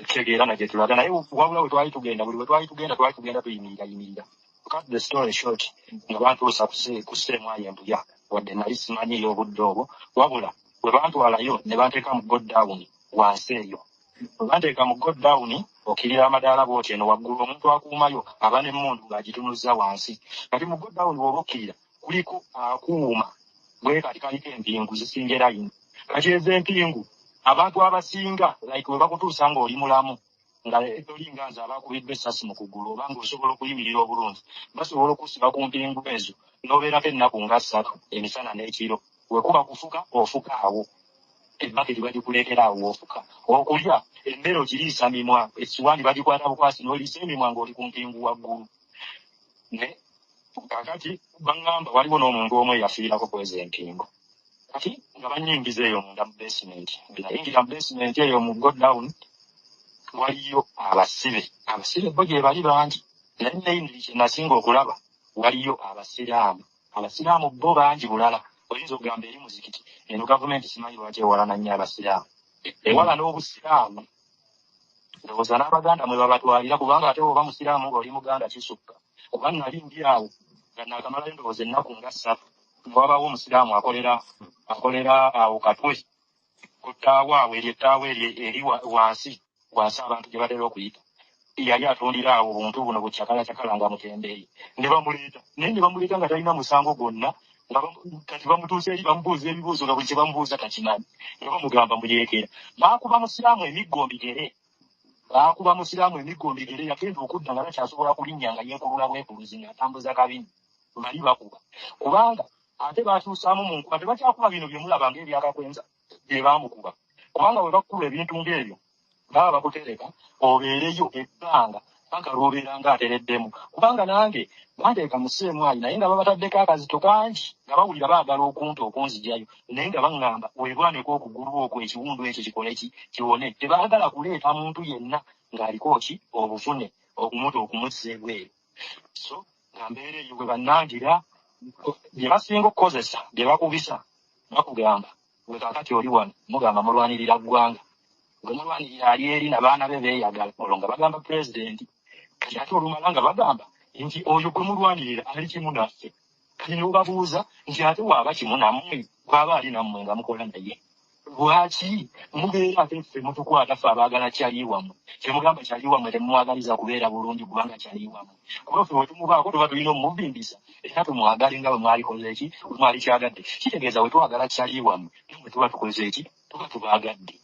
tegeera na gye tulaga naye wabula buli we twali tugenda tuyimirira. Cut the story short, nga bantuusa ku Sseemwayo Embuya, wadde nali simanyiyo obudde obwo, wabula bwe bantwalayo ne banteeka mu godown wansi eyo. Bwe banteeka mu godown okirira amadaala bw'oti eno waggulu omuntu akuumayo aba n'emmundu ng'agitunuzza wansi. Kati mu godown bw'oba okkirira kuliko akuuma bwe kati kaliko empingu zisinga layini. Kati ezo empingu abantu abasinga like bwe bakutuusa ng'oli mulamu nga tolinga nze abakubiddwa essasi mu kugulu oba ng'osobola okuyimirira obulungi, basobola okusiba ku mpingu ezo n'obeerako ennaku nga 3 emisana n'ekiro. Bwe kuba kufuka ofuka awo, ebbaketi bagikuleetera awo ofuka. Okulya emmere ogiriisa mimwa, essuwaani bagikwata bukwasi n'oliisa emimwa ng'oli ku mpingu waggulu. Ne kakati baŋŋamba waliwo n'omuntu omu eyafiirako kweza empingu. Kati nga bannyingiza eyo munda mu basement, nayingira mu basement eyo mu godown, waliyo abasibe bo gye bali bangi, naye neyiniri kye nasinga okulaba waliyo abasiraamu bo bangi bulala. Oyinza okugamba eri muzikiti, eno gavumenti simanyi lwaki ewalana nnyo abasiraamu, ewala n'obusiraamu. Ndowooza n'abaganda mwe babatwalira, kubanga ate oba musiraamu ng'oli muganda kisukka. Oba nali ndi awo nga naakamalayo ndowooza ennaku nga 3, ne wabaawo omusiraamu akolera awo Katwe, kutaawa eri wansi abantu gye batera okuyita yali atundira awo obuntu buno bukyakala nga mutembeeyi ne bamuleeta nga talina musango gwonna nga kati bamutuuse eri bamubuuza ebibuuzo nga buli kye bamubuuza takimanyi ne bamugamba muyeekera baakuba musiraamu emiggo mbigere yagenda okudda nga takyasobola kulinnya nga yeekulula bwekuluzi ng'atambuza kabini bali bakuba kubanga ate batuusaamu mu nkuba tebakyakuba bino bye mulaba ng'ebyakakwenza bye baamukuba kubanga bwe bakuba ebintu ng'ebyo baba bakutereka obeereyo ebbanga paka lw'obeera ng'atereddemu kubanga nange banteeka mu sseemwayi naye nga babataddeko akazito kangi nga bawulira baagala okunta okunzigyayo naye nga baŋŋamba weerwaneko okugulu okwo ekiwundu ekyo kikole kiwone tebaagala kuleeta muntu yenna ng'aliko ki obufune okumuta okumuzza ebweru so nga mbeera eyo bwe bannangira bye basinga okukozesa bye bakubisa bakugamba bwe kaakati oli wano mugamba mulwanirira ggwanga mulwanirira ali eri n'abaana be beeyagala olwo nga bagamba pulezidenti kati ate olumala nga bagamba nti oyo gwe mulwanirira ali kimu naffe kati nobabuuza nti ate waaba kimu nammwe kwaba ali nammwe nga mukola naye lwaki mubeera ate ffe mutukwata ffe abaagala kyali wammwe kyemugamba kyali wammwe temumwagaliza kubeera bulungi kubanga kyali wammwe kuba ffe wetumubaako tuba tulina omumubimbisa era tumwagale nga bwe mwalikoze eki bwe mwali kyagadde kitegeeza we twagala kyali wammwe namwe tuba tukoze eki tuba tubaagadde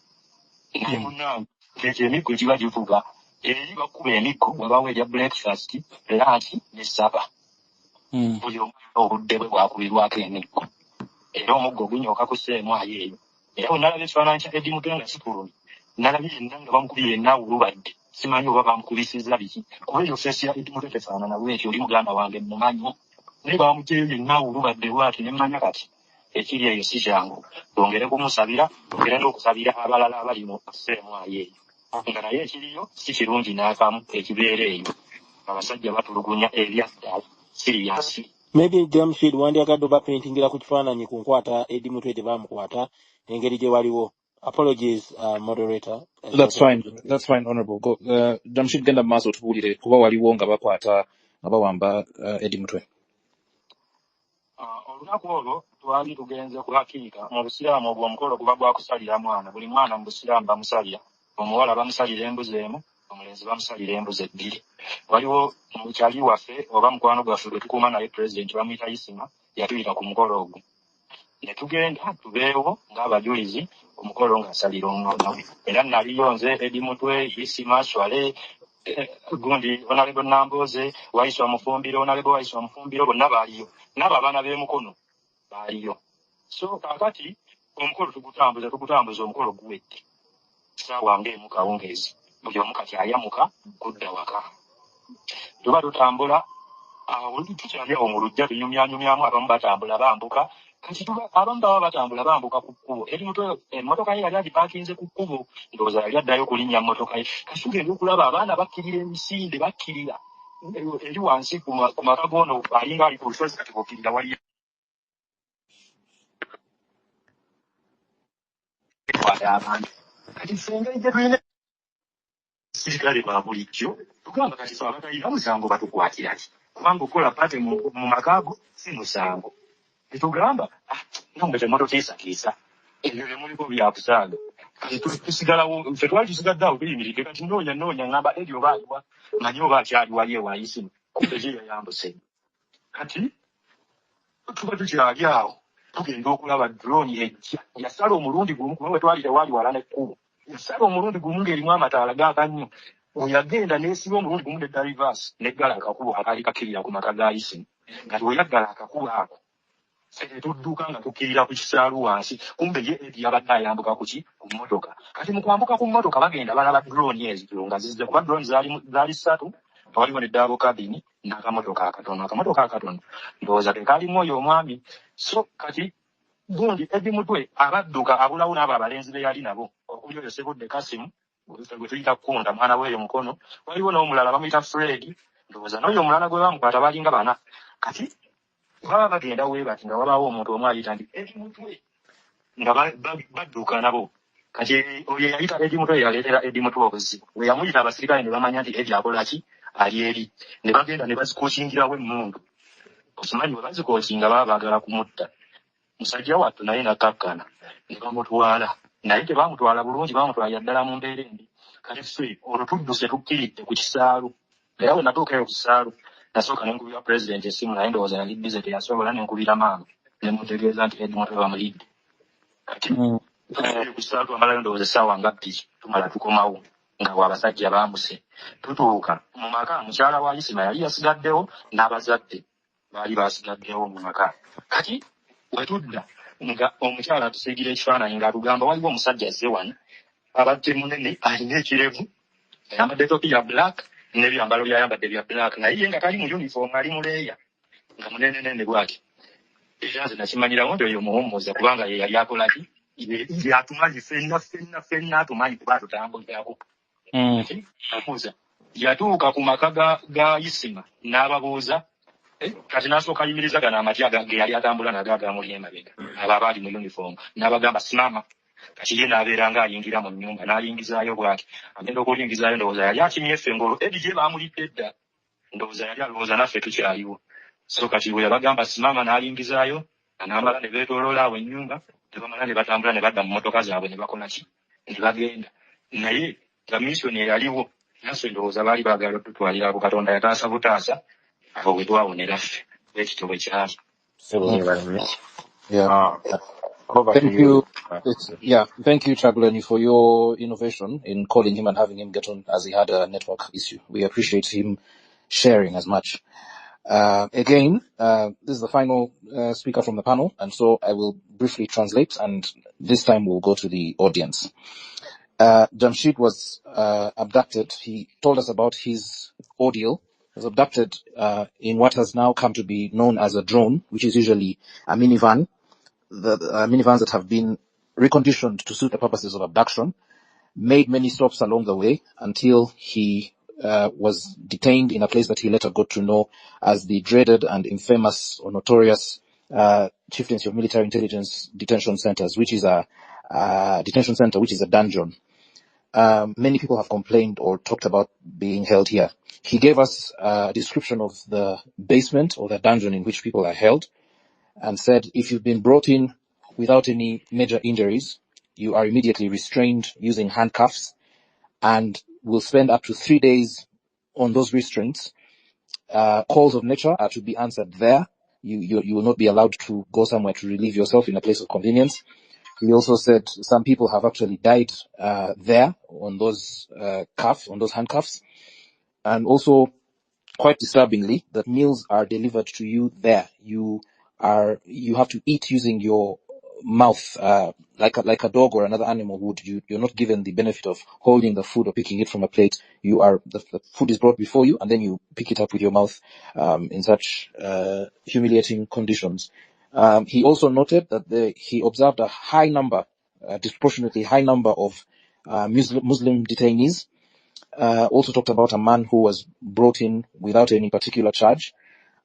naye munnange ekyo emiggo kiba givuga eri bakuba emiggo wabawo erya breakfast lunch ne sapa buli omu obudde bwe bwakubirwako emiggo era omuggo gunyooka ku sseemwayi eyo era bwe nalaba ekifaananyi kya Eddie Mutwe nga kifulumye nalabye yenna nga bamukubye yenna awulubadde simanyi oba bamukubisizza biki kuba eyo feesi ya Eddie Mutwe tefaanana bwetyo oli muganda wange mumanyi naye bamugyeyo yenna awulubadde bw'ati ne mmanya kati ekiri eyo si kyangu twongere kumusabira twongere n'okusabira abalala abali mu sseemwayi eyo nga naye ekiriyo si kirungi n'akamu ekibeera eyo abasajja batulugunya ebyaddala siriyasi. Maybe Jamshid wandyagadde bapaintingira ku kifaananyi ku nkwata Eddie Mutwe gye baamukwata engeri gye waliwo. Apologies, moderator. That's fine, honorable. Go. Jamshid genda maaso tubuulire kuba waliwo nga bakwata nga bawamba Eddie Mutwe. Olunaku olwo twali tugenze ku hakiika mu busiraamu obwo omukolo guba gwa kusalira mwana buli mwana mu busiraamu bamusalira omuwala bamusalira embuzi emu omulenzi bamusalira embuzi ebbiri waliwo mukyali waffe oba mukwano gwaffe gwe tukuuma naye pulezidenti bamuyita Isima yatuyita ku mukolo ogwo ne tugenda tubeewo ng'abajulizi omukolo ng'asalira omwana era naliyo nze Eddie Mutwe Isima Swale gundi Honorable Namboze Waiswa Mufumbiro Honorable Waiswa Mufumbiro bonna baaliyo n'abo abaana b'emukono baaliyo so kaakati omukolo tugutambuza omukolo guwedde saawa ng'emu kawungeezi buli omu kati ayamuka kudda waka tuba tutambula awo tukyali awo mu lujja tunyumyanyumyamu abamu batambula bambuka kati abamu baba batambula bambuka ku kkubo Eddie Mutwe emmotoka ye yali agipaakinze ku kkubo ndowooza yali addayo kulinnya mmotoka ye kati tugenda okulaba abaana bakkirira emisinde bakkirira eri wansi ku maka goono alinga ali ku lusozi kati bukkirira wali abantu kati fenga ejja tulina sirikale ba bulijjo tugamba kati fe abatalina musango batukwatira ki kubanga okola pate mu makaago si musango tetugamba nonga temotokiisakiisa ebyo byemuliko byakusaaga kati tusigalawo ffe twali tusigadde awo tuyimiridde kati noonya ngamba eri oba aliwa manyi oba akyali wali ewayisimu kumbe giyo yambuse kati tuba tukyali awo tugenda okulaba drone ejja yasala omulundi gumu kuba we twali tewaali wala nekkubo yasala omulundi gumu ng'erimu amataala gaakannyo oyagenda n'esiba omulundi gumu nedda reverse neggala akakubo akaali kakkirira ku maka ga isimu kati weyaggala akakubo ako tudduka nga tukkirira ku kisaalu wansi kumbe ye edi yabadde ayambuka ku mmotoka kati mu kwambuka ku mmotoka bagenda balaba drone ezo nga zizze kuba drone zaali ssatu waliwo ne daabo kabini n'akamotoka akatono ndowooza tekalimu oyo omwami so kati gundi Eddie Mutwe abadduka abulawo n'abo abalenzi be yali nabo okuli oyo Sebudde Kasimu gwe tuyita Kunda mwana w'eyo mukono waliwo n'omulala bamuyita Fred ndowooza n'oyo omulala gwe bamukwata balinga bana kati baba bagenda weebati nga wabaawo omuntu omu ayita nti Eddie Mutwe nga badduka nabo kati oyo yayita Eddie Mutwe yaleetera Eddie Mutwe obuzibu we yamuyita abasirikale ne bamanya nti Eddie akola ki ali eri ne bagenda ne bazikookingirawo emmundu okimanyi bwe bazikookinga baba baagala kumutta musajja wattu naye nakkakkana ne bamutwala naye tebamutwala bulungi, bamutwala ddala mu mbeera embi. Kati ffe olwo tudduse tukkiridde ku kisaalu, era bwe natuukayo ku kisaalu nasooka ne nkubira pulezidenti essimu, naye ndowooza yali bize teyasobola, ne nkubira maama ne mutegeeza nti Eddie Mutwe bamulidde. Kati ku kisaalu twamalayo ndowooza essaawa nga 2 tumala tukomawo nga bw'abasajja bambuse. Tutuuka mu maka, mukyala wa Isima yali yasigaddewo n'abazadde baali basigaddewo mu maka. Kati we tudda nga omukyala atusiigira ekifaananyi ng'atugamba waliwo omusajja azze wano abadde munene alina ekirevu, ayambadde topi ya black n'ebyambalo by'ayambadde bya black, naye ye nga tali mu uniform, ali mu leeya nga munenenene bw'ati. Era nze nakimanyirawo nti oyo muwummuza, kubanga ye yali akola ki, yatumanyi ffenna atumanyi kuba tutambulirako. Amuuza yatuuka ku maka ga Isima n'ababuuza, kati n'asooka ayimiriza gano amatya ge yali atambula nago agamuli emabega, abo abaali mu uniform, n'abagamba simama. Kati ye n'abeera ng'ayingira mu nnyumba, n'ayingizaayo bw'ati. Agenda okuyingizaayo ndowooza yali akimye effengolo, Eddie gye baamulidde edda, ndowooza yali alowooza naffe tukyaliwo. So kati bwe yabagamba simama n'ayingizaayo, n'amala ne beetooloola awo ennyumba, ne bamala ne batambula ne badda mu mmotoka zaabwe ne bakola ki, ne bagenda. Naye nga missioni eyaliwo, naffe ndowooza baali baagala otutwalira abo, Katonda yataasa butaasa, awo bwe twawonera ffe, bwekityo bwe kyali. Yeah. Over to Thank you. you. Thank you, Chaglani, for your innovation in calling him and having him get on as he had a network issue. We appreciate him sharing as much. Again, this is the final speaker from the panel, and so I will briefly translate, and this time we'll go to the audience. Jamshid was abducted. He told us about his ordeal. He was abducted in what has now come to be known as a drone, which is usually a minivan. The minivans that have been reconditioned to suit the purposes of abduction, made many stops along the way until he was detained in a place that he later got to know as the dreaded and infamous or notorious Chieftaincy of Military Intelligence Detention Centers, which is a detention center, which is a dungeon. Many people have complained or talked about being held here. He gave us a description of the basement or the dungeon in which people are held, and said if you've been brought in without any major injuries, you are immediately restrained using handcuffs and will spend up to 3 days on those restraints. Calls of nature are to be answered there. You will not be allowed to go somewhere to relieve yourself in a place of convenience. He also said some people have actually died there on those handcuffs, and also, quite disturbingly, that meals are delivered to you there. You have to eat using your mouth, like a dog or another animal would. You're not given the benefit of holding the food or picking it from a plate. The food is brought before you, and then you pick it up with your mouth, in such humiliating conditions. He also noted that he observed a high number, disproportionately high number of Muslim detainees. Also talked about a man who was brought in without any particular charge,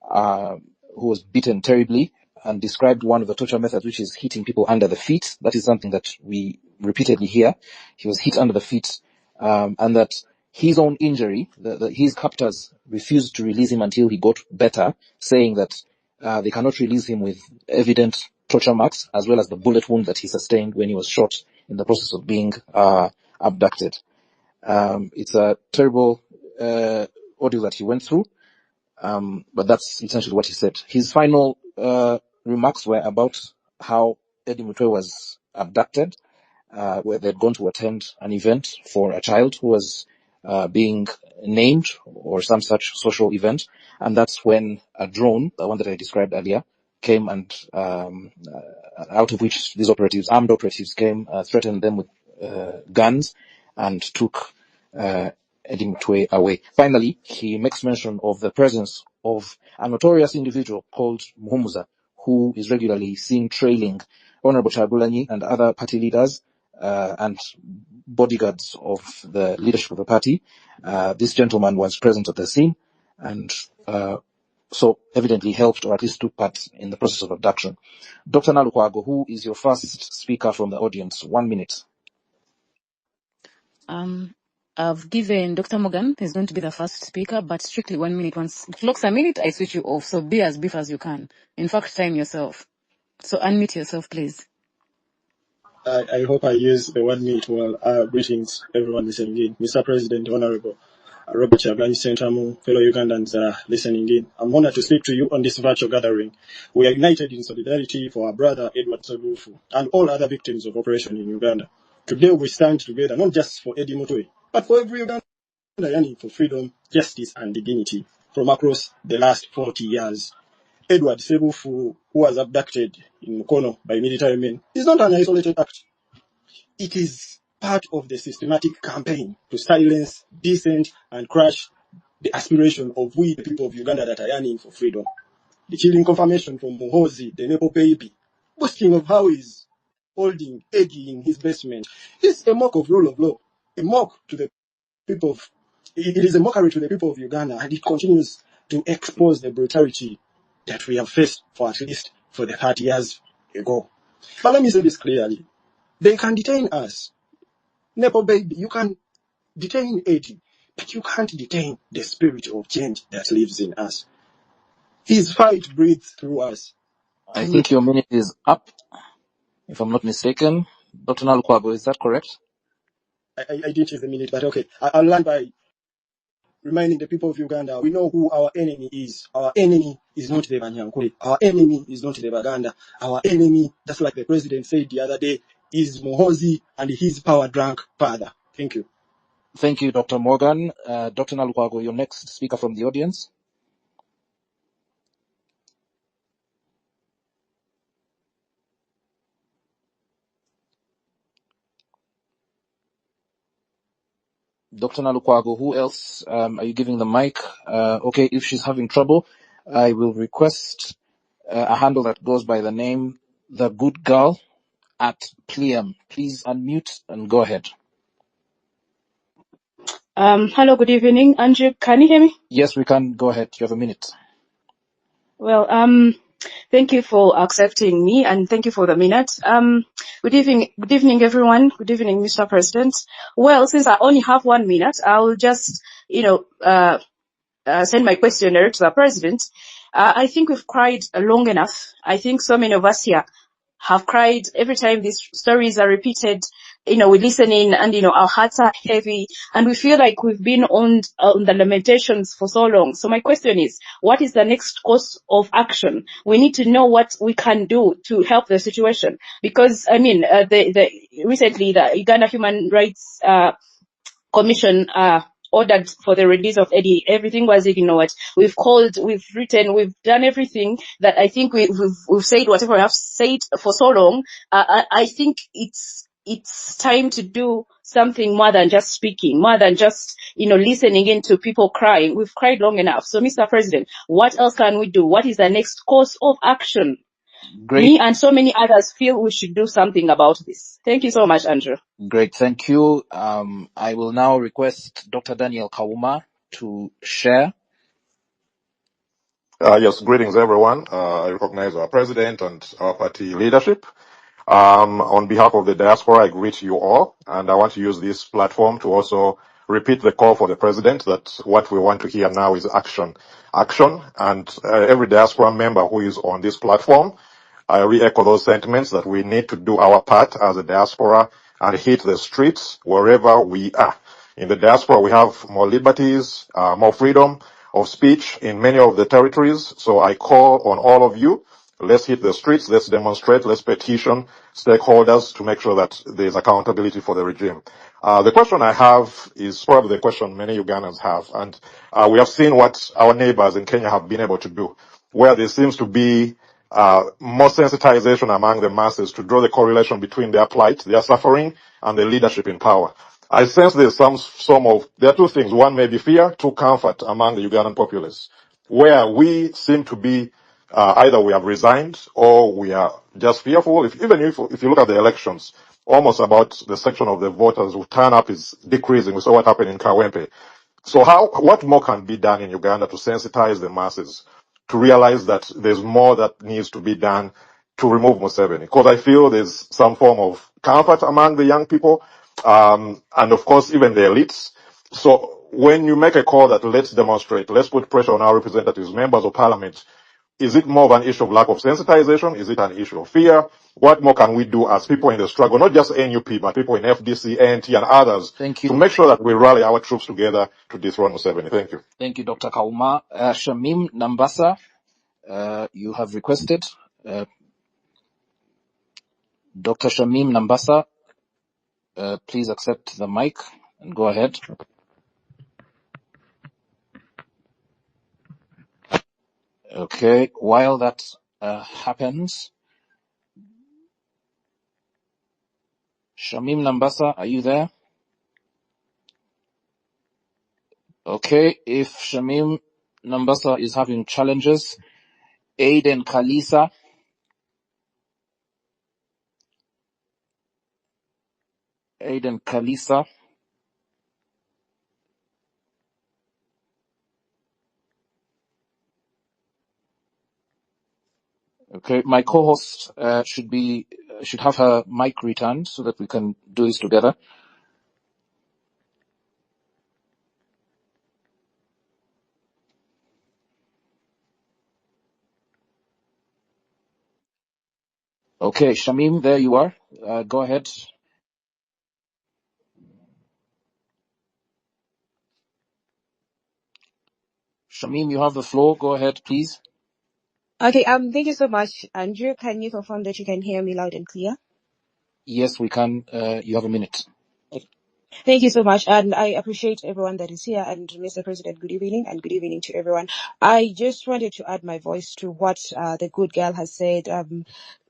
who was beaten terribly, and described one of the torture methods, which is hitting people under the feet. That is something that we repeatedly hear. He was hit under the feet, and that his own injury, his captors refused to release him until he got better, saying that they cannot release him with evident torture marks, as well as the bullet wound that he sustained when he was shot in the process of being abducted. It's a terrible ordeal that he went through, but that's essentially what he said. His final remarks were about how Eddie Mutwe was abducted, where they'd gone to attend an event for a child who was being named, or some such social event, and that's when a drone, the one that I described earlier, came, and out of which these armed operatives came, threatened them with guns, and took Eddie Mutwe away. Finally, he makes mention of the presence of a notorious individual called Muhumuza, who is regularly seen trailing Honorable Chagulanyi and other party leaders and bodyguards of the leadership of the party. This gentleman was present at the scene, and so evidently helped, or at least took part in the process of abduction. Dr. Nalukwago, who is your first speaker from the audience? 1 minute. I've given Dr. Morgan, he's going to be the first speaker, but strictly 1 minute. Once it clocks a minute, I switch you off. So be as brief as you can. In fact, time yourself. So unmute yourself, please. I hope I use the 1 minute well. Greetings, everyone listening in. Mr. President, Honorable Robert Chagulanyi Sentamu, fellow Ugandans listening in. I'm honored to speak to you on this virtual gathering. We are united in solidarity for our brother Edward Sagufu and all other victims of oppression in Uganda. Today we stand together not just for Eddie Mutwe, but for every Ugandan yearning for freedom, justice, and dignity from across the last 40 years. Edward Sebufu, who was abducted in Mukono by military men, is not an isolated act. It is part of the systematic campaign to silence, dissent, and crush the aspiration of we, the people of Uganda, that are yearning for freedom. The chilling confirmation from Muhozi, the Nepo baby, boasting of how he's holding Eddie in his basement, is a mock of rule of law, a mock to the people of, it is a mockery to the people of Uganda, and it continues to expose the brutality that we have faced for at least for the 30 years ago. But let me say this clearly. They can detain us. Nepo baby, you can detain Eddie, but you can't detain the spirit of change that lives in us. His fight breathes through us. I And we, think your minute is up, if I'm not mistaken. Dr. Nalukwago, is that correct? I didn't use the minute, but okay. I'll land by reminding the people of Uganda, we know who our enemy is. Our enemy is not the Banyankuri. Our enemy is not the Baganda. Our enemy, just like the president said the other day, is Mohozi and his power-drunk father. Thank you. Thank you, Dr. Morgan. Dr. Nalukwago, your next speaker from the audience. Dr. Nalukwago, who else are you giving the mic? Okay, if she's having trouble, I will request a handle that goes by the name The Good Girl at Pliam. Please unmute and go ahead. Hello, good evening. Andrew, can you hear me? Yes, we can. Go ahead. You have a minute. Well, thank you for accepting me and thank you for the minute. Good evening, everyone. Good evening, Mr. President. Well, since I only have 1 minute, I'll just, send my questionnaire to the president. I think we've cried long enough. I think so many of us here have cried every time these stories are repeated. We're listening and, our hearts are heavy and we feel like we've been on the lamentations for so long. So my question is, what is the next course of action? We need to know what we can do to help the situation because, recently the Uganda Human Rights, Commission ordered for the release of Eddie. Everything was ignored. We've called, we've written, we've done everything that I think we've said whatever we have said for so long. I think it's time to do something more than just speaking, more than just, listening into people crying. We've cried long enough. So, Mr. President, what else can we do? What is the next course of action? Great. Me and so many others feel we should do something about this. Thank you so much, Andrew. Great. Thank you. I will now request Dr. Daniel Kauma to share. Yes, greetings everyone. I recognize our president and our party leadership. On behalf of the diaspora, I greet you all, and I want to use this platform to also repeat the call for the president that what we want to hear now is action. Action, and every diaspora member who is on this platform, I re-echo those sentiments that we need to do our part as a diaspora and hit the streets wherever we are. In the diaspora, we have more liberties, more freedom of speech in many of the territories. So I call on all of you. Let's hit the streets. Let's demonstrate. Let's petition stakeholders to make sure that there's accountability for the regime. The question I have is probably the question many Ugandans have. And we have seen what our neighbors in Kenya have been able to do, where there seems to be more sensitization among the masses to draw the correlation between their plight, their suffering, and the leadership in power. I sense there's there are two things. One may be fear, two comfort among the Ugandan populace, where we seem to be either we have resigned or we are just fearful. If you look at the elections, almost about the section of the voters who turn up is decreasing. We saw what happened in Kawempe. So what more can be done in Uganda to sensitize the masses to realize that there's more that needs to be done to remove Museveni? Because I feel there's some form of comfort among the young people, and of course even the elites. So when you make a call that let's demonstrate, let's put pressure on our representatives, members of parliament, Is it more of an issue of lack of sensitization? Is it an issue of fear? What more can we do as people in the struggle, not just NUP, but people in FDC, ANT, and others, Thank to you. make sure that we rally our troops together to dethrone Museveni? Thank you. Thank you, Dr. Kauma. Shamim Nambasa, you have requested. Dr. Shamim Nambasa, please accept the mic and go ahead. Okay, while that happens, Shamim Nambasa, are you there? Okay, if Shamim Nambasa is having challenges, Aiden Kalisa. Okay, my co-host should have her mic returned so that we can do this together. Okay, Shamim, there you are. Go ahead. Shamim, you have the floor. Go ahead, please. Okay, thank you so much, Andrew. Can you confirm that you can hear me loud and clear? Yes, we can. You have a minute. Thank you so much, and I appreciate everyone that is here. And Mr. President, good evening, and good evening to everyone. I just wanted to add my voice to what the good girl has said,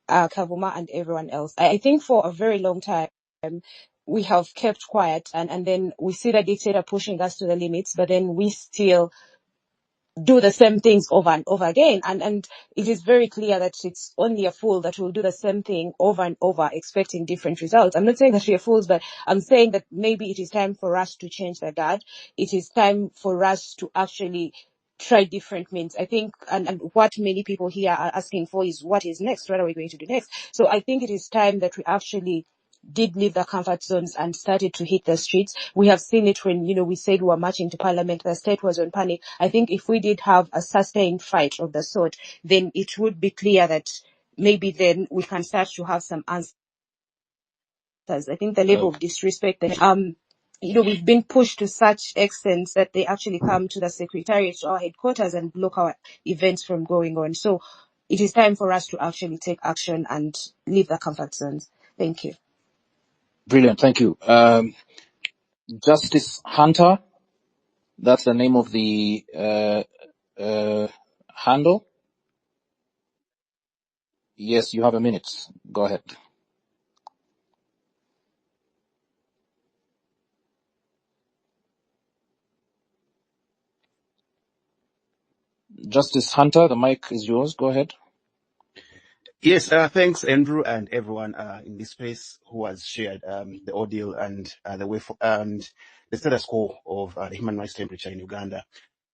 Kavuma and everyone else. I think for a very long time, we have kept quiet, and then we see the dictator pushing us to the limits, but then we still do the same things over and over again. And it is very clear that it's only a fool that will do the same thing over and over, expecting different results. I'm not saying that we are fools, but I'm saying that maybe it is time for us to change the guard. It is time for us to actually try different means. I think, and what many people here are asking for is what is next? What are we going to do next? So I think it is time that we actually did leave the comfort zones and started to hit the streets. We have seen it when, we said we were marching to parliament, the state was on panic. I think if we did have a sustained fight of the sort, then it would be clear that maybe then we can start to have some answers. I think the level of disrespect that, we've been pushed to such extent that they actually come to the secretariat, to our headquarters, and block our events from going on. So it is time for us to actually take action and leave the comfort zones. Thank you. Brilliant, thank you. Justice Hunter, that's the name of the handle. Yes, you have a minute. Go ahead. Justice Hunter, the mic is yours. Go ahead. Yes, thanks, Andrew, and everyone in this space who has shared the ordeal and the way and the status quo of the human rights temperature in Uganda.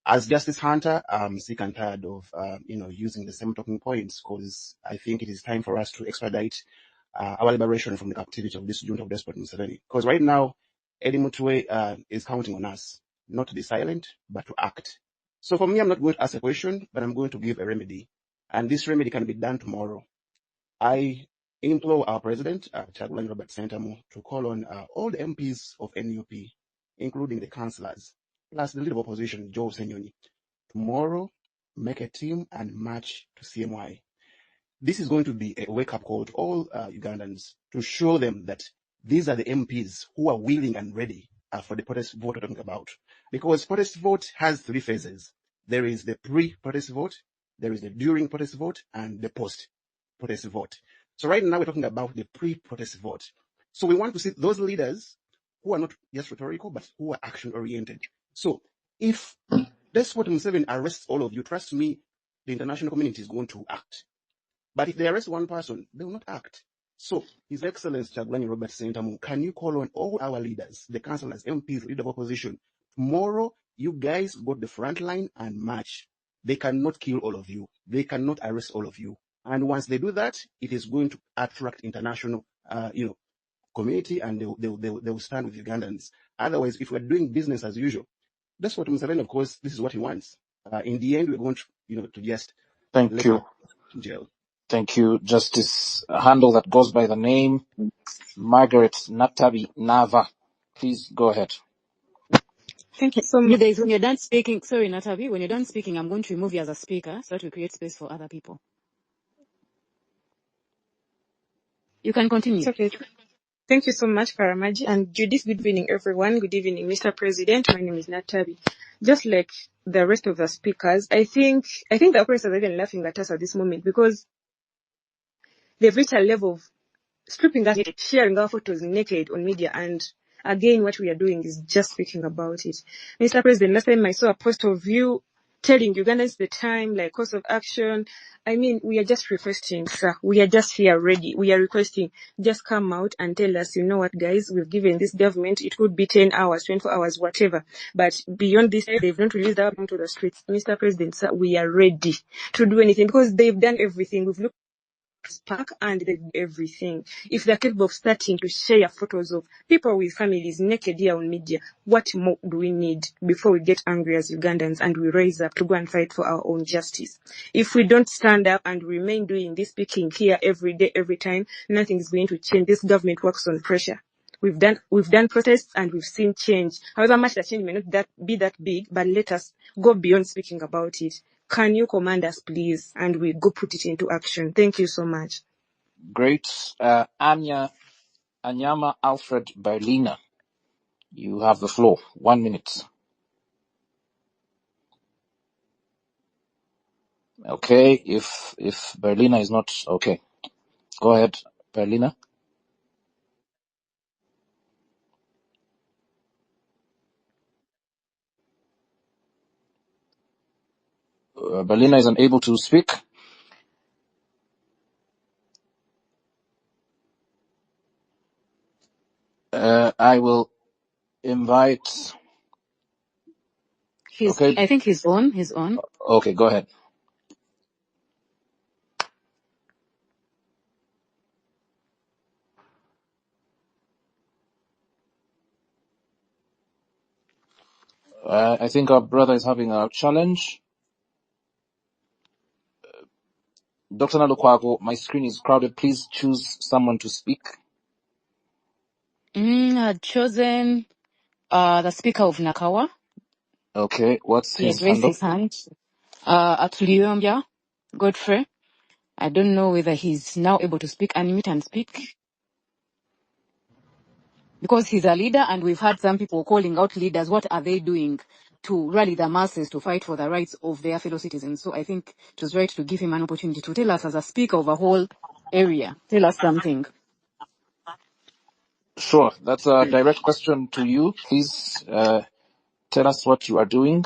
As Justice Hunter, I'm sick and tired of using the same talking points, because I think it is time for us to expedite our liberation from the captivity of this junta of despot Museveni. Because right now, Eddie Mutwe is counting on us not to be silent, but to act. So for me, I'm not going to ask a question, but I'm going to give a remedy, and this remedy can be done tomorrow. I implore our president, Chagulanyi Robert Sentamu, to call on all the MPs of NUP, including the councillors, plus the leader of opposition, Joe Senyonyi, tomorrow make a team and march to CMY. This is going to be a wake-up call to all Ugandans, to show them that these are the MPs who are willing and ready for the protest vote we're talking about. Because protest vote has three phases. There is the pre-protest vote, there is the during protest vote, and the post-protest vote. So right now we're talking about the pre-protest vote. So we want to see those leaders who are not just rhetorical, but who are action-oriented. So if Despot Museveni arrests all of you, trust me, the international community is going to act. But if they arrest one person, they will not act. So, His Excellency Chagulanyi Robert Sentamu, can you call on all our leaders, the councillors, MPs, leader of opposition? Tomorrow, you guys go to the front line and march. They cannot kill all of you. They cannot arrest all of you. And once they do that, it is going to attract international, community, and they will stand with Ugandans. Otherwise, if we're doing business as usual, that's what Museveni, of course, this is what he wants. In the end, we're going to, to just Thank let her you. to jail. Thank you, Justice. A handle that goes by the name Margaret Natabi Nava. Please go ahead. Thank you so You much. guys, when you're done speaking, sorry, Natavi, when you're done speaking, I'm going to remove you as a speaker so that we create space for other people. You can It's continue. okay. Thank you so much, Karamaji. And Judith, good evening, everyone. Good evening, Mr. President. My name is Natabi. Just like the rest of the speakers, I think the operators are even laughing at us at this moment because they've reached a level of stripping us, sharing our photos naked on media. And again, what we are doing is just speaking about it. Mr. President, last time I saw a post of you telling Ugandans the time, like course of action. I mean, we are just requesting, sir. We are just here ready. We are requesting, just come out and tell us, you know what, guys, we've given this government, it could be 10 hours, 24 hours, whatever. But beyond this, they've not released our people to the streets. Mr. President, sir, we are ready to do anything because they've done everything. We've looked Spark and they do everything. If they're capable of starting to share photos of people with families naked here on media, what more do we need before we get angry as Ugandans and we rise up to go and fight for our own justice? If we don't stand up and remain doing this speaking here every day, every time, nothing is going to change. This government works on pressure. We've done protests and we've seen change. However much the change may not be that big, but let us go beyond speaking about it. Can you command us, please? And we go put it into action. Thank you so much. Great. Anyama Alfred Berliner. You have the floor. 1 minute. Okay. If Berliner is not okay, go ahead, Berliner. Berliner is unable to speak. I will invite. Okay. I think he's on. He's on. Okay. Go ahead. I think our brother is having a challenge. Dr. Nalukwago, my screen is crowded. Please choose someone to speak. I'd chosen the Speaker of Nakawa. Okay. What's He his has raised handle? his hand. Atuliyombia Godfrey. I don't know whether he's now able to speak, unmute and speak, because he's a leader and we've had some people calling out leaders. What are they doing to rally the masses to fight for the rights of their fellow citizens? So I think it was right to give him an opportunity to tell us as a speaker of a whole area. Tell us something. Sure. That's a direct question to you. Please tell us what you are doing.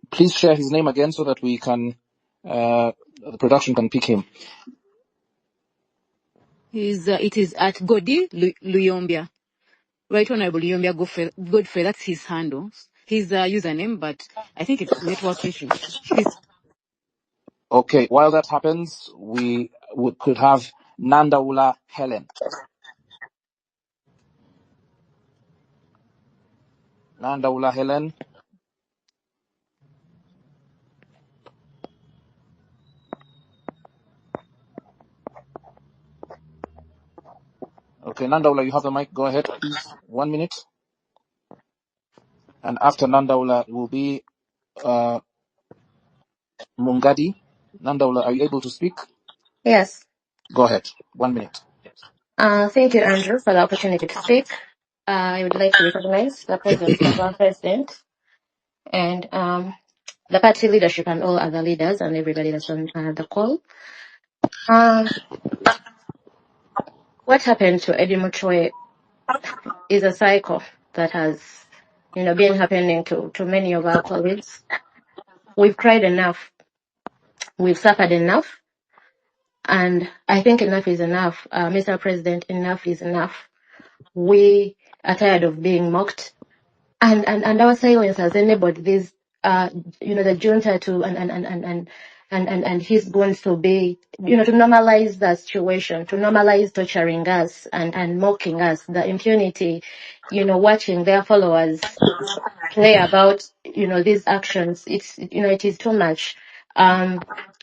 Please share his name again so that we can, the production can pick him. It is at Godi Luyombia. Right Honorable Luyombia Godfrey, that's his handle. His username, but I think it's network issue. Please. Okay. While that happens, we could have Nandaula Helen. Nandaula Helen. Okay, Nandaula, you have the mic. Go ahead, please. 1 minute. And after Nandaula will be Mungadi. Nandaula, are you able to speak? Yes. Go ahead. 1 minute. Thank you, Andrew, for the opportunity to speak. I would like to recognize the presence of our president and the party leadership and all other leaders and everybody that's on the call. What happened to Eddie Mutwe is a cycle that has, been happening to many of our colleagues. We've cried enough. We've suffered enough. And I think enough is enough. Mr. President, enough is enough. We are tired of being mocked. And our silence has enabled this, the junta to, and his goons to be, to normalize the situation, to normalize torturing us and mocking us, the impunity, watching their followers play about, these actions. It is too much.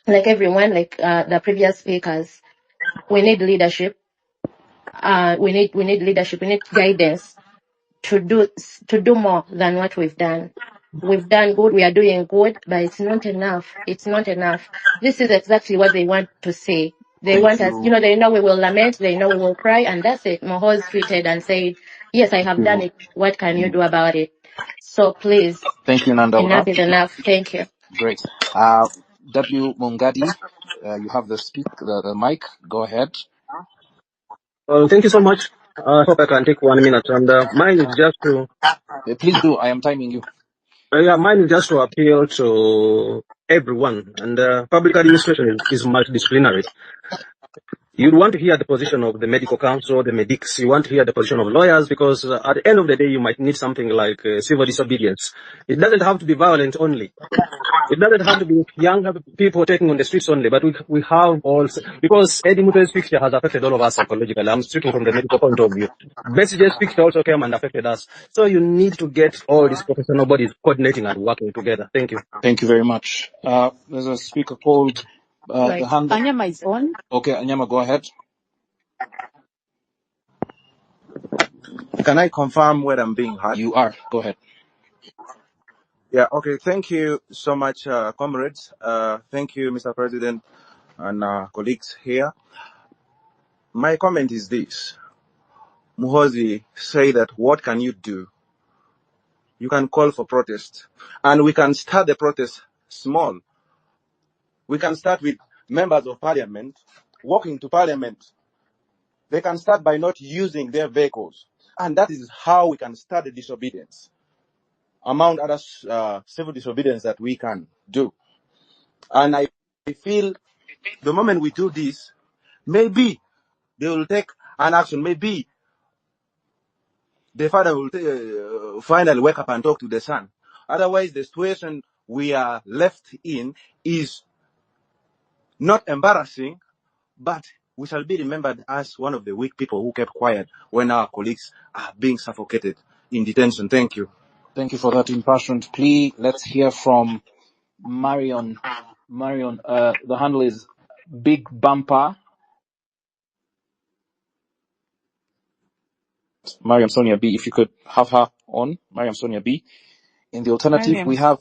like everyone, like the previous speakers, we need leadership. We need leadership. We need guidance to do more than what we've done. We've done good. We are doing good, but it's not enough. It's not enough. This is exactly what they want to say. They Thank want us, you. they know we will lament, they know we will cry, and that's it. Mohoz tweeted and said, yes, I have done it. What can you do about it? So please, Thank you, enough Nandaura. is enough. Thank you. Great. W. Mungadi, you have the mic. Go ahead. Thank you so much. I hope I can take 1 minute, and mine is just to Please do. I am timing you. mine is just to appeal to everyone. And public administration is multidisciplinary. You want to hear the position of the medical council, the medics. You want to hear the position of lawyers, because at the end of the day, you might need something like civil disobedience. It doesn't have to be violent only. It doesn't have to be young people taking on the streets only, but we have also, because Eddie Mutwe's picture has affected all of us psychologically. I'm speaking from the medical point of view. Besige's picture also came and affected us. So you need to get all these professional bodies coordinating and working together. Thank you. Thank you very much. There's a speaker called the Right. hand. Anyama is on. Okay, Anyama, go ahead. Can I confirm where I'm being heard? You are. Go ahead. Yeah, okay. Thank you so much, comrades. Thank you, Mr. President and colleagues here. My comment is this. Muhozi say that what can you do? You can call for protest. And we can start the protest small. We can start with members of parliament walking to parliament. They can start by not using their vehicles. And that is how we can start the disobedience, among other civil disobedience that we can do. And I feel the moment we do this, maybe they will take an action. Maybe the father will finally wake up and talk to the son. Otherwise, the situation we are left in is not embarrassing, but we shall be remembered as one of the weak people who kept quiet when our colleagues are being suffocated in detention. Thank you. Thank you for that impassioned plea. Let's hear from Marion. Marion, the handle is Big Bumper. Mariam Sonia B, if you could have her on. Mariam Sonia B. In the alternative, Mariam.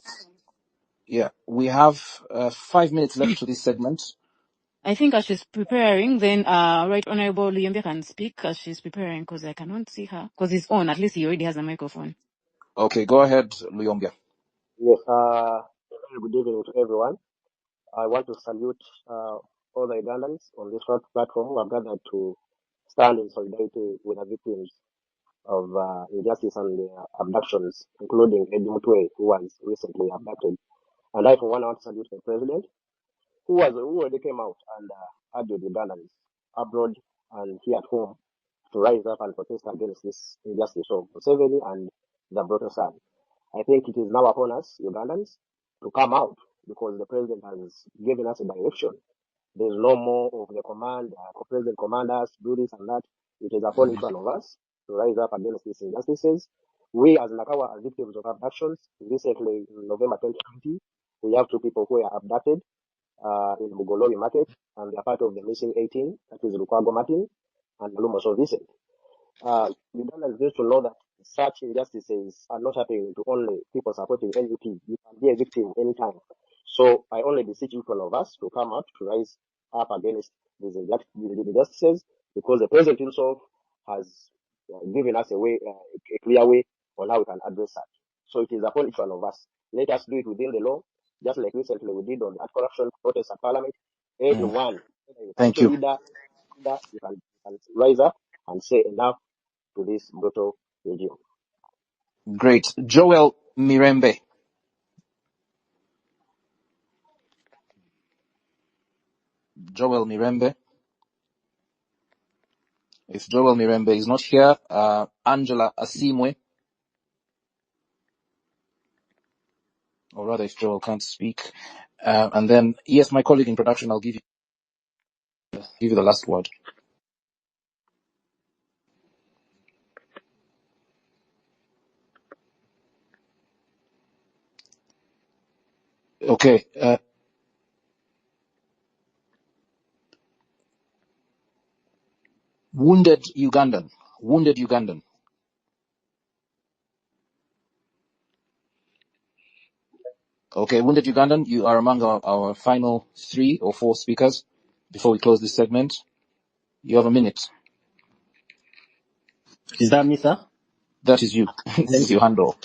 we have 5 minutes left to this segment. I think as she's preparing, then Right Honorable Luyembe can speak as she's preparing, because I cannot see her. Because it's on. At least he already has a microphone. Okay, go ahead, Luyombia. Yes, very good evening to everyone. I want to salute all the Ugandans on this platform who have gathered to stand in solidarity with the victims of injustice and abductions, including Eddie Mutwe, who was recently abducted. And I, for one, want to salute the president, who already came out and urged Ugandans abroad and here at home to rise up and protest against this injustice of Museveni and the brutal son. I think it is now upon us, Ugandans, to come out because the president has given us a direction. There's no more of the command, president commanders, do this and that. It is upon each one of us to rise up against these injustices. We as Nakawa are victims of abductions. Recently, in November 2020, we have 2 people who were abducted in Bugolobi market, and they are part of the missing 18, that is Lukwago Martin and Lumo So Vincent. Ugandans need to know that such injustices are not happening to only people supporting NUP. You can be a victim anytime. So I only beseech each one of us to come out to rise up against these injustices, because the president himself has given us a clear way on how we can address that. So it is upon each one of us. Let us do it within the law, just like recently we did on the corruption protest at Parliament. Everyone, whether you're a Thank party you. leader, you can rise up and say enough to this brutal regime. Great. Joel Mirembe. Joel Mirembe. If Joel Mirembe is not here, Angela Asimwe. Or rather, if Joel can't speak. And then, yes, my colleague in production, I'll give you the last word. Okay. Wounded Ugandan. Wounded Ugandan. Okay, Wounded Ugandan, you are among our final 3 or 4 speakers before we close this segment. You have a minute. Is that me, sir? That is you. This is Thank you. your handle.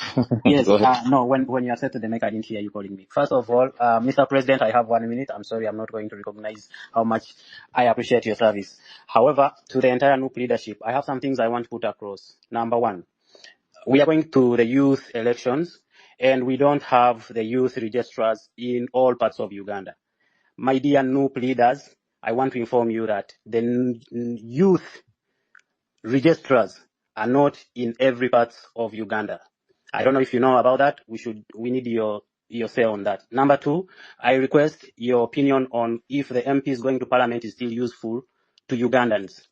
Yes. Go ahead. No, when you accepted the mic, I didn't hear you calling me. First of all, Mr. President, I have 1 minute. I'm sorry, I'm not going to recognize how much I appreciate your service. However, to the entire NUP leadership, I have some things I want to put across. Number one, we are going to the youth elections, and we don't have the youth registrars in all parts of Uganda. My dear NUP leaders, I want to inform you that the youth registrars are not in every part of Uganda. I don't know if you know about that. We need your say on that. Number two, I request your opinion on if the MPs going to parliament is still useful to Ugandans.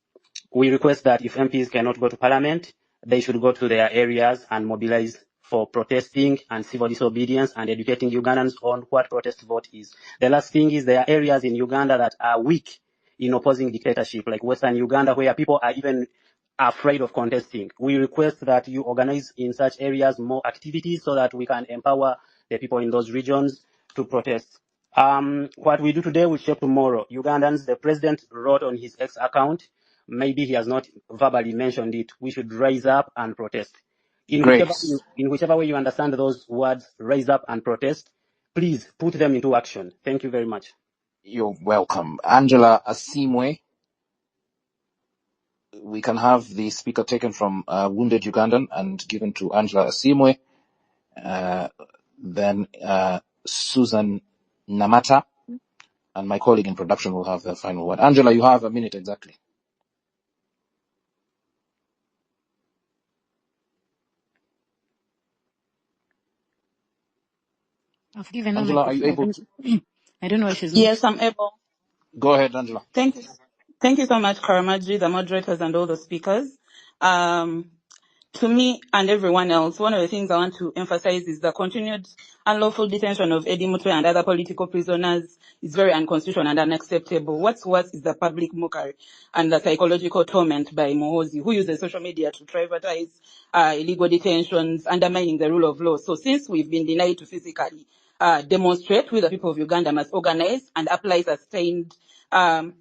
We request that if MPs cannot go to parliament, they should go to their areas and mobilize for protesting and civil disobedience and educating Ugandans on what protest vote is. The last thing is there are areas in Uganda that are weak in opposing dictatorship, like Western Uganda, where people are even afraid of contesting. We request that you organize in such areas more activities so that we can empower the people in those regions to protest. What we do today will shape tomorrow. Ugandans, the president wrote on his X account, maybe he has not verbally mentioned it, we should rise up and protest. In Grace. whichever way you understand those words, rise up and protest, please put them into action. Thank you very much. You're welcome. Angela Asimwe. We can have the speaker taken from Wounded Ugandan and given to Angela Asimwe. Then Susan Namata, and my colleague in production will have the final word. Angela, you have a minute exactly. I've given her Angela, are you microphone. able to? I don't know why she's not. Yes, I'm able. Go ahead, Angela. Thank you. Thank you so much, Karamaji, the moderators, and all the speakers. Um, to me and everyone else, one of the things I want to emphasize is the continued unlawful detention of Eddie Mutwe and other political prisoners is very unconstitutional and unacceptable. What's worse is the public mockery and the psychological torment by Mohozi, who uses social media to privatize illegal detentions, undermining the rule of law. So since we've been denied to physically demonstrate, we the people of Uganda must organize and apply sustained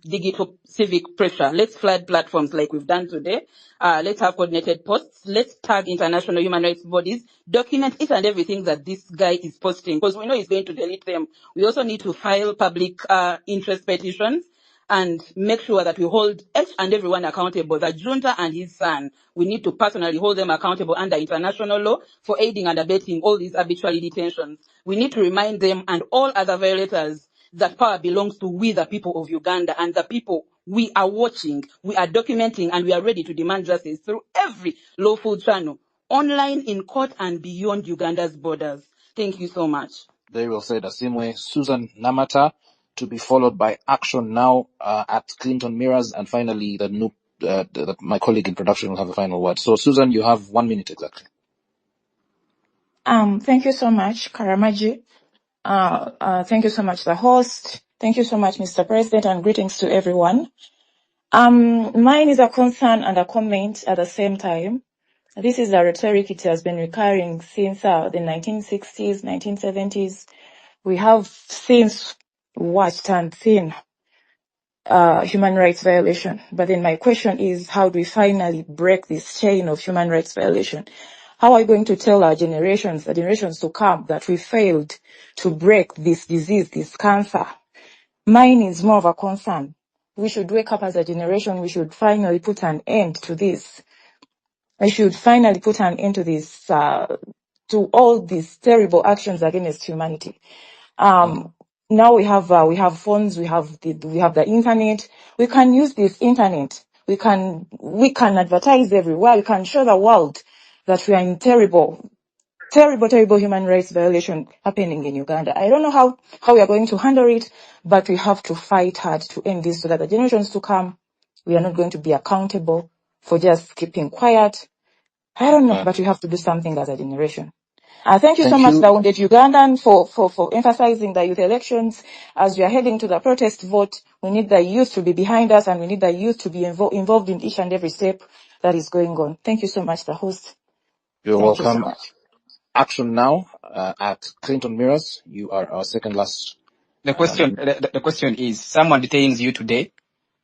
digital civic pressure. Let's flood platforms like we've done today. Let's have coordinated posts. Let's tag international human rights bodies. Document each and everything that this guy is posting, because we know he's going to delete them. We also need to file public interest petitions and make sure that we hold each and everyone accountable. The junta and his son, we need to personally hold them accountable under international law for aiding and abetting all these arbitrary detentions. We need to remind them and all other violators that power belongs to we the people of Uganda, and the people we are watching, we are documenting, and we are ready to demand justice through every lawful channel, online, in court, and beyond Uganda's borders. Thank you so much. Very well said, Asimwe. Susan Namata, to be followed by Action Now at Clinton Mirrors, and finally my colleague in production will have the final word. So, Susan, you have 1 minute exactly. Thank you so much, Karamaji. Thank you so much, the host. Thank you so much, Mr. President, and greetings to everyone. Mine is a concern and a comment at the same time. This is a rhetoric, it has been recurring since the 1960s, 1970s. We have since watched and seen human rights violation. But then my question is, how do we finally break this chain of human rights violation? How are we going to tell our generations, the generations to come, that we failed to break this disease, this cancer? Mine is more of a concern. We should wake up as a generation. We should finally put an end to this. I should finally put an end to this, to all these terrible actions against humanity. Now we have phones, we have the internet. We can use this internet. We can advertise everywhere. We can show the world that we are in terrible human rights violation happening in Uganda. I don't know how we are going to handle it, but we have to fight hard to end this so that the generations to come, we are not going to be accountable for just keeping quiet. I don't know, but we have to do something as a generation. Thank you so Thank much, you. the Wounded Ugandan, for emphasizing the youth elections. As we are heading to the protest vote, we need the youth to be behind us, and we need the youth to be involved in each and every step that is going on. Thank you so much, the host. You're Thank you so welcome. much. Action now at Clinton Miras. You are our second last. The question is, someone detains you today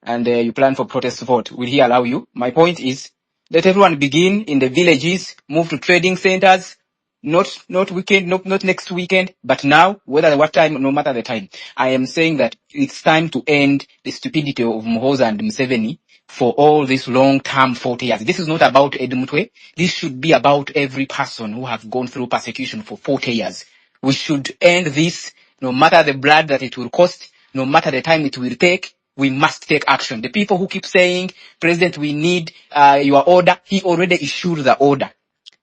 and you plan for protest vote. Will he allow you? My point is, let everyone begin in the villages, move to trading centers, not weekend, not next weekend, but now, whether what time, no matter the time. I am saying that it's time to end the stupidity of Muhoza and Museveni for all this long-term 40 years. This is not about Eddie Mutwe. This should be about every person who have gone through persecution for 40 years. We should end this, no matter the blood that it will cost, no matter the time it will take. We must take action. The people who keep saying, President, we need your order, he already issued the order.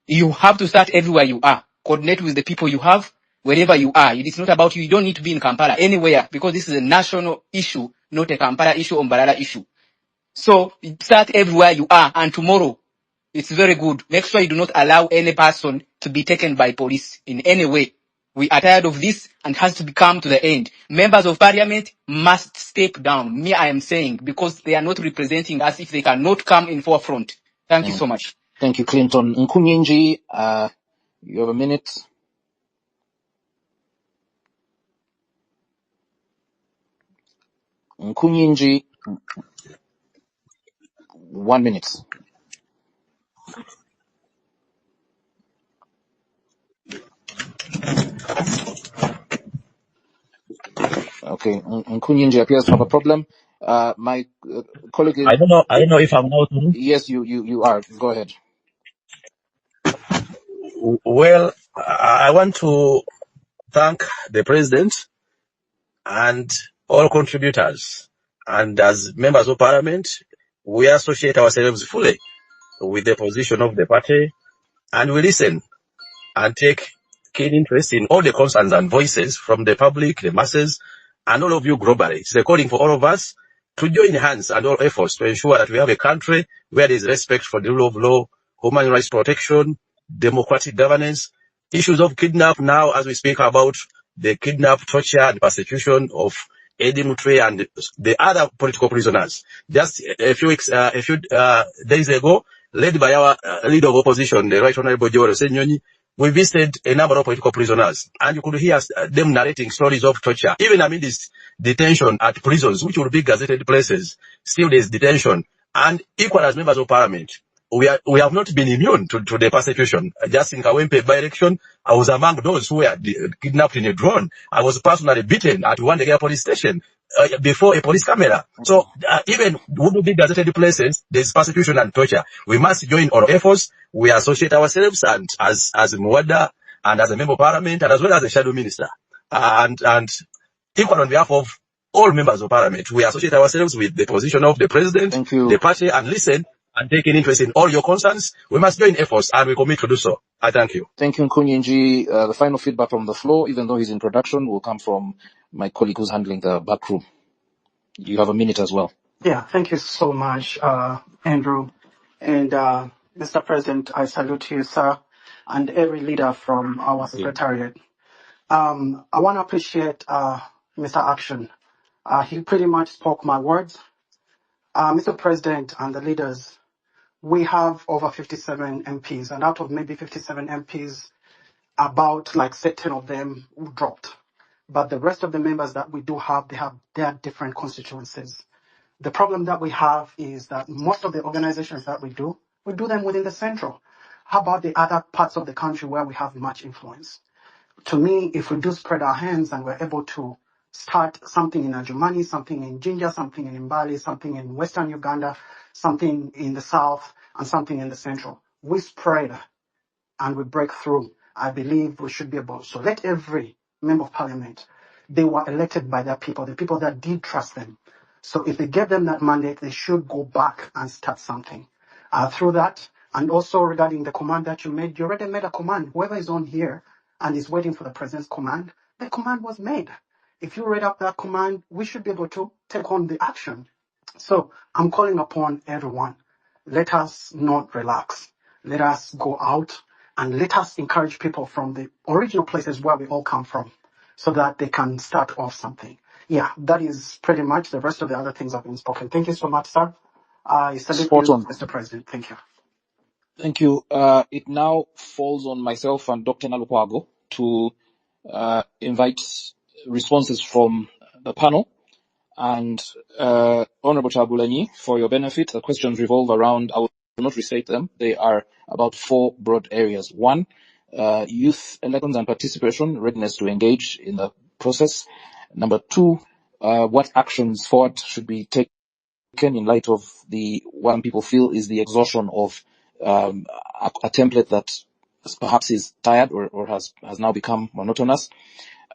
You have to start everywhere you are. Coordinate with the people you have, wherever you are. It is not about you. You don't need to be in Kampala, anywhere, because this is a national issue, not a Kampala issue or Mbarara issue. So start everywhere you are, and tomorrow, it's very good. Make sure you do not allow any person to be taken by police in any way. We are tired of this and has to come to the end. Members of parliament must step down. Me, I am saying, because they are not representing us if they cannot come in forefront. Thank you so much. Thank you, Clinton. Nkunyinji, you have a minute. Nkunyinji, 1 minute. Okay, Nkunyinji appears to have a problem. My colleague, I don't know if I'm out. yes, you are. Go ahead. Well, I want to thank the president and all contributors. And as members of parliament, we associate ourselves fully with the position of the party, and we listen and take keen interest in all the concerns and voices from the public, the masses, and all of you globally. It's a calling for all of us to join hands and all efforts to ensure that we have a country where there is respect for the rule of law, human rights protection, democratic governance, issues of kidnap now as we speak about the kidnap, torture, and persecution of Eddie Mutwe and the other political prisoners. Just a few days ago, led by our leader of opposition, the Right Honorable Joel Senyonyi, we visited a number of political prisoners, and you could hear them narrating stories of torture. Even amid this detention at prisons, which will be gazetted places, still there's detention. And equal as members of parliament, we have not been immune to the persecution. Just in Kawempe by-election, I was among those who were kidnapped in a drone. I was personally beaten at Wandegea police station before a police camera. So even would be gazetted places, there's persecution and torture. We must join our efforts. We associate ourselves and as Mwada and as a member of parliament and as well as a shadow minister. And equal on behalf of all members of parliament, we associate ourselves with the position of the president, the party, and listen and take an interest in all your concerns. We must join efforts and we commit to do so. I thank you. Thank you, Nkunyinji. The final feedback from the floor, even though his introduction will come from my colleague who's handling the back room. You have a minute as well. Yeah, thank you so much, Andrew. And Mr. President, I salute you, sir, and every leader from our secretariat. I want to appreciate Mr. Action. He pretty much spoke my words. Mr. President and the leaders, we have over 57 MPs, and out of maybe 57 MPs, about like 10 of them dropped. But the rest of the members that we do have, they have their different constituencies. The problem that we have is that most of the organizations that we do them within the central. How about the other parts of the country where we have much influence? To me, if we do spread our hands and we're able to start something in Ajumani, something in Jinja, something in Mbali, something in Western Uganda, something in the South, and something in the Central, we spread and we break through. I believe we should be able. So let every member of parliament, they were elected by their people, the people that did trust them. So if they gave them that mandate, they should go back and start something. Through that, and also regarding the command that you made, you already made a command. Whoever is on here and is waiting for the president's command, the command was made. If you read up that command, we should be able to take on the action. So I'm calling upon everyone. Let us not relax. Let us go out. And let us encourage people from the original places where we all come from so that they can start off something. Yeah, that is pretty much. The rest of the other things have been spoken. Thank you so much, sir. I salute Spot you, on. Mr. President. Thank you. Thank you. It now falls on myself and Dr. Nalukwago to invite responses from the panel. And Honorable Chagulanyi, for your benefit, the questions revolve around, I will not restate them, they are about 4 broad areas. 1, youth elections and participation, readiness to engage in the process. Number 2, what actions forward should be taken in light of the one people feel is the exhaustion of a template that perhaps is tired or has now become monotonous.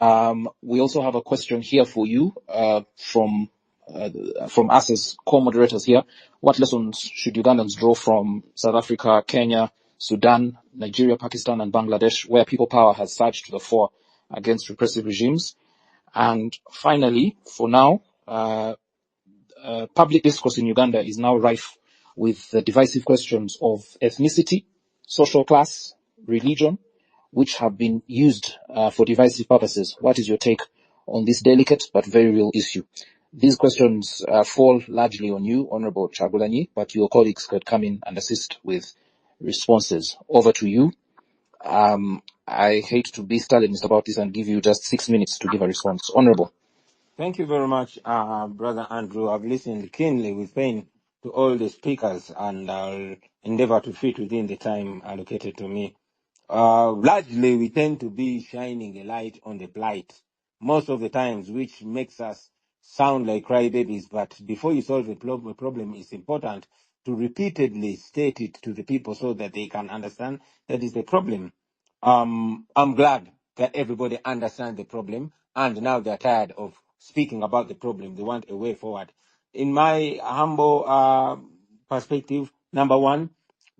We also have a question here for you from us as co-moderators here. What lessons should Ugandans draw from South Africa, Kenya, Sudan, Nigeria, Pakistan, and Bangladesh, where people power has surged to the fore against repressive regimes? And finally, for now, public discourse in Uganda is now rife with the divisive questions of ethnicity, social class, religion, which have been used for divisive purposes. What is your take on this delicate but very real issue? These questions fall largely on you, Honorable Chagulanyi, but your colleagues could come in and assist with responses. Over to you. I hate to be Stalinist about this and give you just 6 minutes to give a response. Honorable. Thank you very much, Brother Andrew. I've listened keenly with pain to all the speakers, and I'll endeavor to fit within the time allocated to me. Largely, we tend to be shining a light on the plight most of the times, which makes us sound like crybabies. But before you solve a problem, it's important to repeatedly state it to the people so that they can understand that is the problem. I'm glad that everybody understands the problem, and now they're tired of speaking about the problem. They want a way forward. In my humble perspective, number one,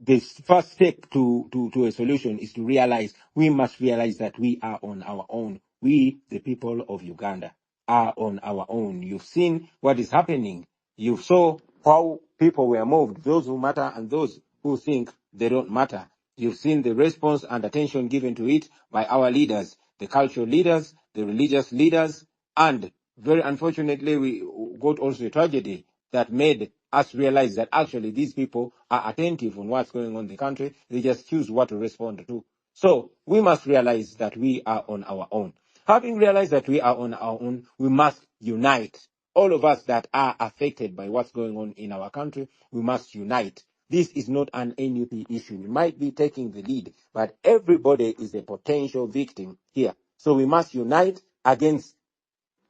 the first step to a solution is to realize, we must realize that we are on our own. We, the people of Uganda, are on our own. You've seen what is happening. You saw how people were moved, those who matter and those who think they don't matter. You've seen the response and attention given to it by our leaders, the cultural leaders, the religious leaders, and very unfortunately, we got also a tragedy that made us realize that actually these people are attentive on what's going on in the country. They just choose what to respond to. So we must realize that we are on our own. Having realized that we are on our own, we must unite. All of us that are affected by what's going on in our country, we must unite. This is not an NUP issue. We might be taking the lead, but everybody is a potential victim here. So we must unite against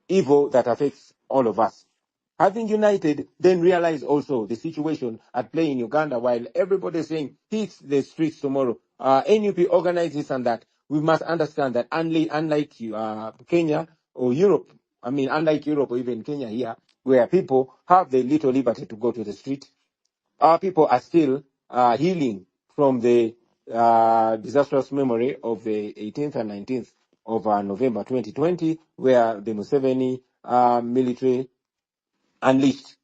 evil that affects all of us. Having united, then realize also the situation at play in Uganda. While everybody is saying hit the streets tomorrow, NUP organizes and that, we must understand that unlike Kenya or Europe, unlike Europe or even Kenya here, where people have the little liberty to go to the street, our people are still healing from the disastrous memory of the 18th and 19th of November 2020, where the Museveni military unleashed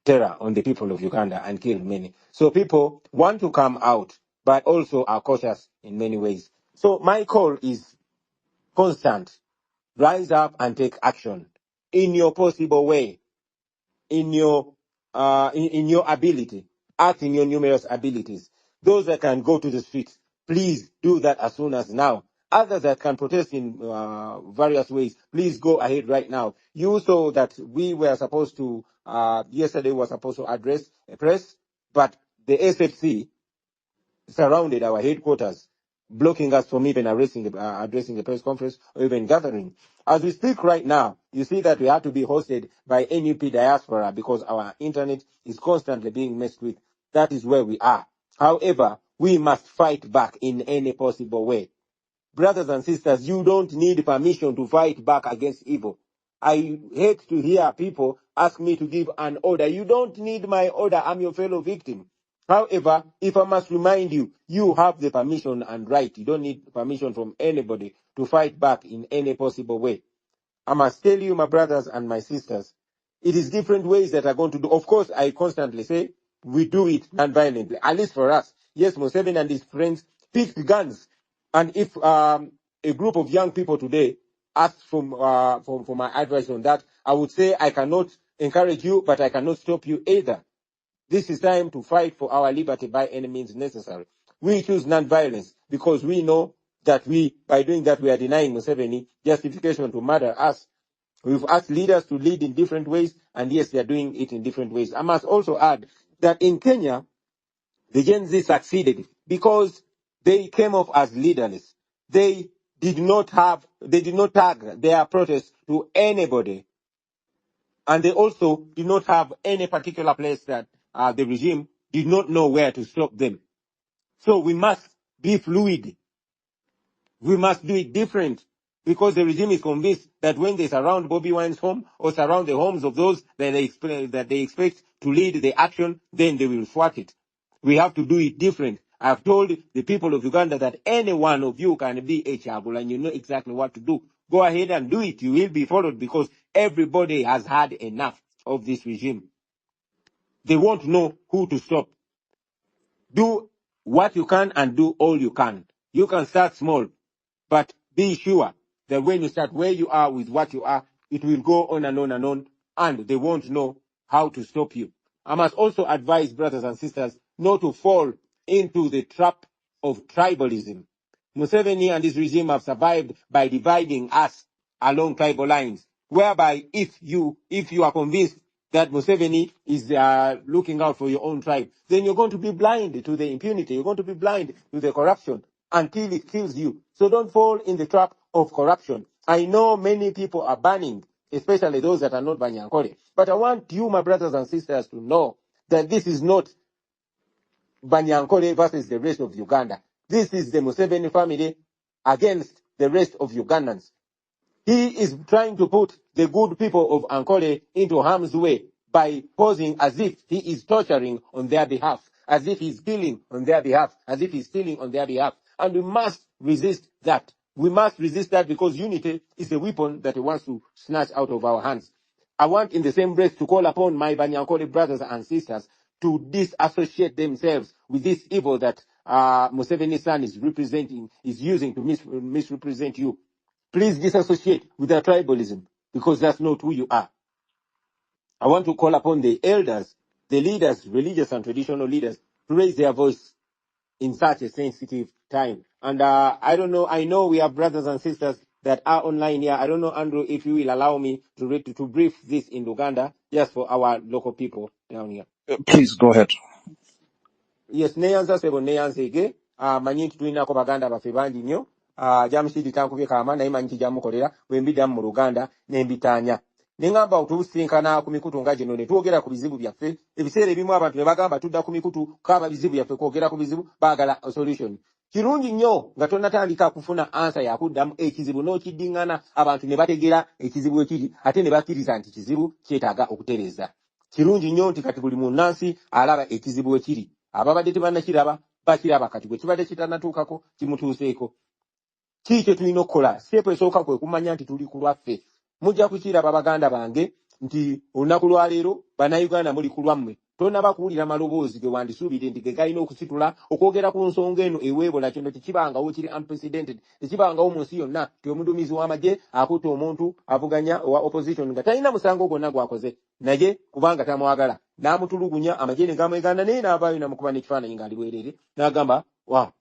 terror on the people of Uganda and killed many. So people want to come out, but also are cautious in many ways. So my call is constant. Rise up and take action in your possible way, in your ability. Act in your numerous abilities. Those that can go to the streets, please do that as soon as now. Others that can protest in various ways, please go ahead right now. You saw that we were supposed to, yesterday was supposed to address a press, but the SFC surrounded our headquarters, blocking us from even addressing the press conference or even gathering. As we speak right now, you see that we have to be hosted by NUP diaspora because our internet is constantly being messed with. That is where we are. However, we must fight back in any possible way. Brothers and sisters, you don't need permission to fight back against evil. I hate to hear people ask me to give an order. You don't need my order. I'm your fellow victim. However, if I must remind you, you have the permission and right. You don't need permission from anybody to fight back in any possible way. I must tell you, my brothers and my sisters, it is different ways that are going to do. Of course, I constantly say we do it non-violently, at least for us. Yes, Museveni and his friends picked guns. And if a group of young people today ask for my advice on that, I would say I cannot encourage you, but I cannot stop you either. This is time to fight for our liberty by any means necessary. We choose non-violence because we know that by doing that, we are denying Museveni justification to murder us. We've asked leaders to lead in different ways, and yes, they are doing it in different ways. I must also add that in Kenya, the Gen Z succeeded because they came off as leaderless. They did not tag their protest to anybody. And they also did not have any particular place that the regime did not know where to stop them. So we must be fluid. We must do it different because the regime is convinced that when they surround Bobi Wine's home or surround the homes of those that they expect to lead the action, then they will thwart it. We have to do it different. I've told the people of Uganda that any one of you can be a Chabul and you know exactly what to do. Go ahead and do it. You will be followed because everybody has had enough of this regime. They won't know who to stop. Do what you can and do all you can. You can start small, but be sure that when you start where you are with what you are, it will go on and on and on, and they won't know how to stop you. I must also advise brothers and sisters not to fall into the trap of tribalism. Museveni and his regime have survived by dividing us along tribal lines, whereby if you are convinced that Museveni is looking out for your own tribe, then you're going to be blind to the impunity. You're going to be blind to the corruption until it kills you. So don't fall in the trap of corruption. I know many people are banning, especially those that are not Banyankole. But I want you, my brothers and sisters, to know that this is not Banyankole versus the rest of Uganda. This is the Museveni family against the rest of Ugandans. He is trying to put the good people of Ankole into harm's way by posing as if he is torturing on their behalf, as if he's killing on their behalf, as if he's stealing on their behalf. And we must resist that. We must resist that because unity is a weapon that he wants to snatch out of our hands. I want in the same breath to call upon my Banyankole brothers and sisters to disassociate themselves with this evil that Museveni's son is using to misrepresent you. Please disassociate with their tribalism because that's not who you are. I want to call upon the elders, the leaders, religious and traditional leaders, to raise their voice in such a sensitive time. And I don't know, I know we have brothers and sisters that are online here. I don't know, Andrew, if you will allow me to brief this in Uganda, just for our local people down here. Please go ahead. Yes, neyanza sebo neyanzege manyi nti tulinako baganda baffe bangi nnyo jamushidi tankubye kama naye manyi kijamukolera bwe mbiddamu mu Luganda ne mbitaanya ne ngamba otuusinkana ku mikutu nga gino ne twogera ku bizibu byaffe ebiseera ebimu abantu ne bagamba tudda ku mikutu kaaba bizibu byaffe kwogera ku bizibu baagala solution kirungi nnyo nga tonnatandika kufuna ansa yakuddamu ekizibu n'okiddiŋŋana abantu ne bategeera ekizibu ekiri ate ne bakkiriza nti kizibu kyetaaga okutereeza kirungi nnyo nti kati buli munnansi alaba ekizibu ekiri ababadde tebannakiraba bakiraba kati bwe kibadde kitannatuukako kimutuuseeko kiki tulina okukola stepu esooka kwe kumanya nti tuli ku lwaffe mujja kukiraba baganda bange nti olunaku lwaleero bannayuganda muli ku lwammwe tonnaba kuwulira maloboozi ge wandisuubire nti ge galina okusitula okwogera ku nsonga eno eweebola kino tekibangawo kiri unprecedented tekibangawo mu nsi yonna ti omuduumizi w'amagye akutte omuntu avuganya owa opposition nga talina musango gwonna gwakoze naye kubanga tamwagala n'amutulugunya amagye ne gamweganda naye n'avaayo namukuba n'ekifaananyi ng'ali bwereere n'agamba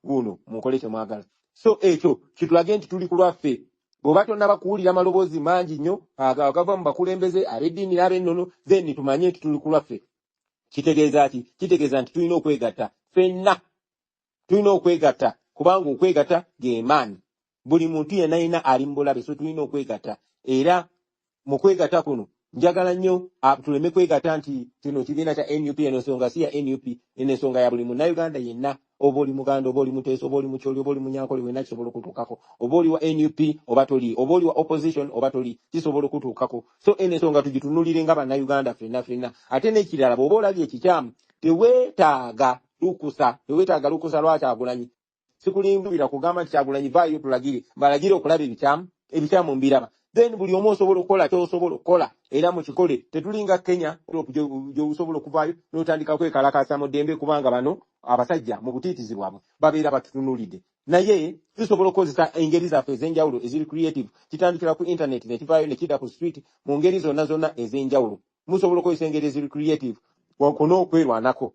guno munkole kyemwagala so ekyo kitulage nti tuli ku lwaffe bw'oba tonnaba kuwulira maloboozi mangi nnyo agava mu bakulembeze ab'eddiini n'ab'ennono then tumanye nti tuli ku lwaffe kitegeeza nti tulina okwegatta ffenna tulina okwegatta kubanga okwegatta g'emaanyi buli muntu yenna ali mu bulabe so tulina okwegatta era mu kwegatta kuno njagala nnyo tuleme kwegatta nti kino kibiina kya NUP eno ensonga si ya NUP eno ensonga ya buli munnayuganda yenna oba oli muganda oba oli muteesa oba oli mukyoli oba oli munyankole wenna kisobola okutuukako oba oli wa NUP oba toli oba oli wa opposition oba toli kisobola okutuukako so eno ensonga tugitunulire nga bannayuganda ffenna ate n'ekirala bw'oba olabye ekikyamu teweetaaga lukusa lwa Kyagulanyi sikulimbira kugamba nti Kyagulanyi vaayo tulagire balagire okulaba ebikyamu mbiraba then buli omu osobola okukola ky'osobola okukola era mukikole tetulinga Kenya gy'osobola okuvaayo n'otandika kwekalakaasa mu ddembe kubanga bano abasajja mu butiitizi bwabwe babeera batutunuulidde naye tusobola okukozesa engeri zaffe ez'enjawulo eziri creative kitandikira ku internet ne kivaayo ne kidda ku street mu ngeri zonna zonna ez'enjawulo musobola okukozesa engeri eziri creative wankuna okwerwanako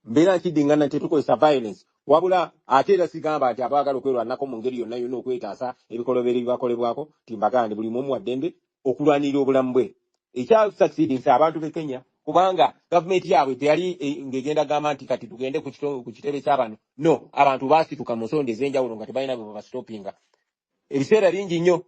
mbeera nkiddingana nti tetukozesa violence wabula ate era sigamba nti abaagala okwerwanako mu ngeri yonna yonna okwetaasa ebikolobero ebibakolebwako timbagandi buli mumu wa ddembe okulwanirira obulamu bwe ekya succeedings abantu b'e Kenya kubanga gavumenti yaabwe teyali ng'egenda gamba nti kati tugende ku kitebe ky'abantu no abantu baasituka mu nsonda ez'enjawulo nga tebalina bwe babastopinga ebiseera bingi nnyo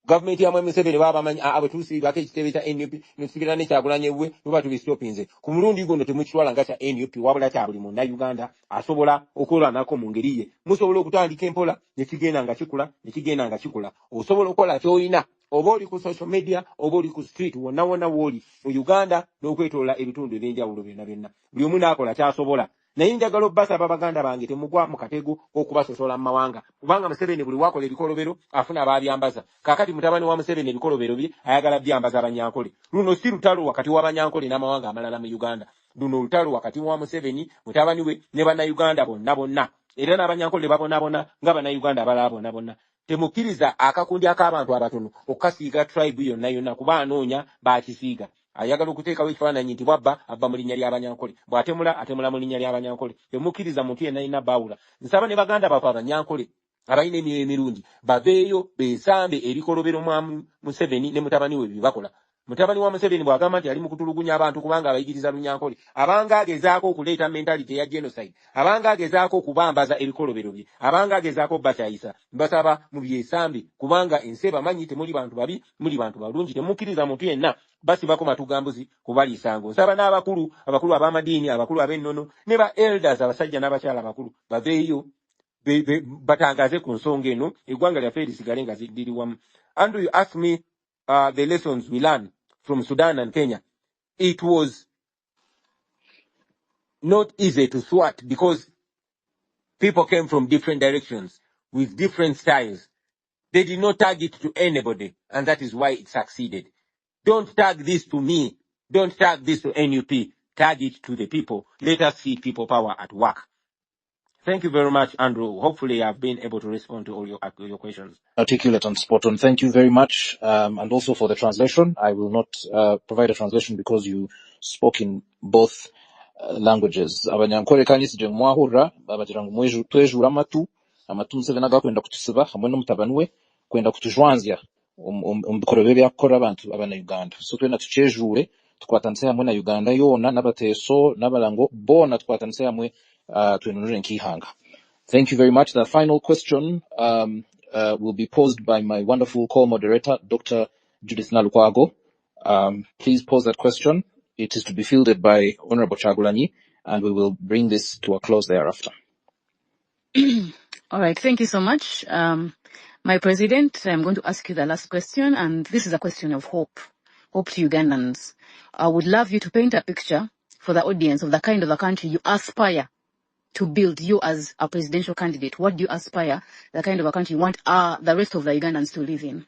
gavumenti ya Museveni baba bamanyi bwe tusiibako ekitebe kya NUP netusigala ne Kyagulanyi ewuwe tuba tubistopinze ku mulundi guno temukitwala nga kya NUP wabula kya buli munnayuganda asobola okulwanako mu ngeri ye musobola okutandika empola nekigenda nga kikula osobola okukola ky'olina oba oli ku social media oba oli ku street wonna wonna w'oli mu Uganda n'okwetoola ebitundu eby'enjawulo byonna byonna buli omu n'akola ky'asobola naye njagala obbasaba baganda bange temugwa mu katego k'okubasosola mu mawanga kubanga Museveni buli wakola ebikolobero afuna ababyambaza kaakati mutabani wa Museveni ebikolobero bye ayagala byambaza abanyankole luno si lutalo wakati w'abanyankole n'amawanga amalala mu Uganda luno lutalo wakati wa Museveni mutabani we ne bannayuganda bonna era n'abanyankole babonaabona nga bannayuganda abalala bonna temukkiriza akakundi ak'abantu abatono okukasiiga tribe yonna kuba anoonya baakisiiga ayagala okuteekawo ekifaananyi nti bwabba abba mu linnya ly'abanyankole bw'atemula mu linnya ly'abanyankole temukkiriza muntu yenna yina baawula nsaba ne baganda baffe abanyankole abalina emyoyo emirungi baveeyo beesambe ebikolobero mwa Museveni ne mutabani we bibakola mutabani wa Museveni bw'agamba nti ali mu kutulugunya abantu kubanga abayigiriza lunyankole abanga agezaako okuleeta mentality ya genocide abanga agezaako okubambaza ebikolobero bye abanga agezaako bakyayisa mbasaba mu byesambe kubanga ensi ebamanyi temuli bantu babi muli bantu balungi temukkiriza muntu yenna basibako matugambuzi kubaliisango nsaba n'abakulu ab'amadiini abakulu ab'ennono ne ba elders abasajja n'abakyala abakulu baveeyo batangaze ku nsonga eno eggwanga lyaffe lisigale nga liri wamu. Andrew, you asked me the lessons we learned from Sudan and Kenya. It was not easy to thwart because people came from different directions with different styles. They did not tag it to anybody, and that is why it succeeded. Don't tag this to me. Don't tag this to NUP. Tag it to the people. Let us see people power at work. Thank you very much, Andrew. Hopefully I've been able to respond to all your questions. Articulate and spot on. Thank you very much. And also for the translation. I will not provide a translation because you spoke in both languages. Abanyankole kanyisije mwahura babagira ngo twejura amatu Museveni agakwenda kutusiba hamwe n'umutabani we kwenda kutujwanzya bikorwa byakora abantu abana-Uganda. So twena tuchejure tukwatanise hamwe na Uganda yona n'abateso n'abalango bona tukwatanise hamwe twenunure nkihanga. Thank you very much. The final question will be posed by my wonderful co-moderator, Dr. Judith Nalukwago. Please pose that question. It is to be fielded by Honorable Chagulanyi, and we will bring this to a close thereafter. All right, thank you so much. My President, I'm going to ask you the last question, and this is a question of hope. Hope to Ugandans. I would love you to paint a picture for the audience of the kind of a country you aspire to build, you as a presidential candidate. What do you aspire, the kind of a country you want the rest of the Ugandans to live in?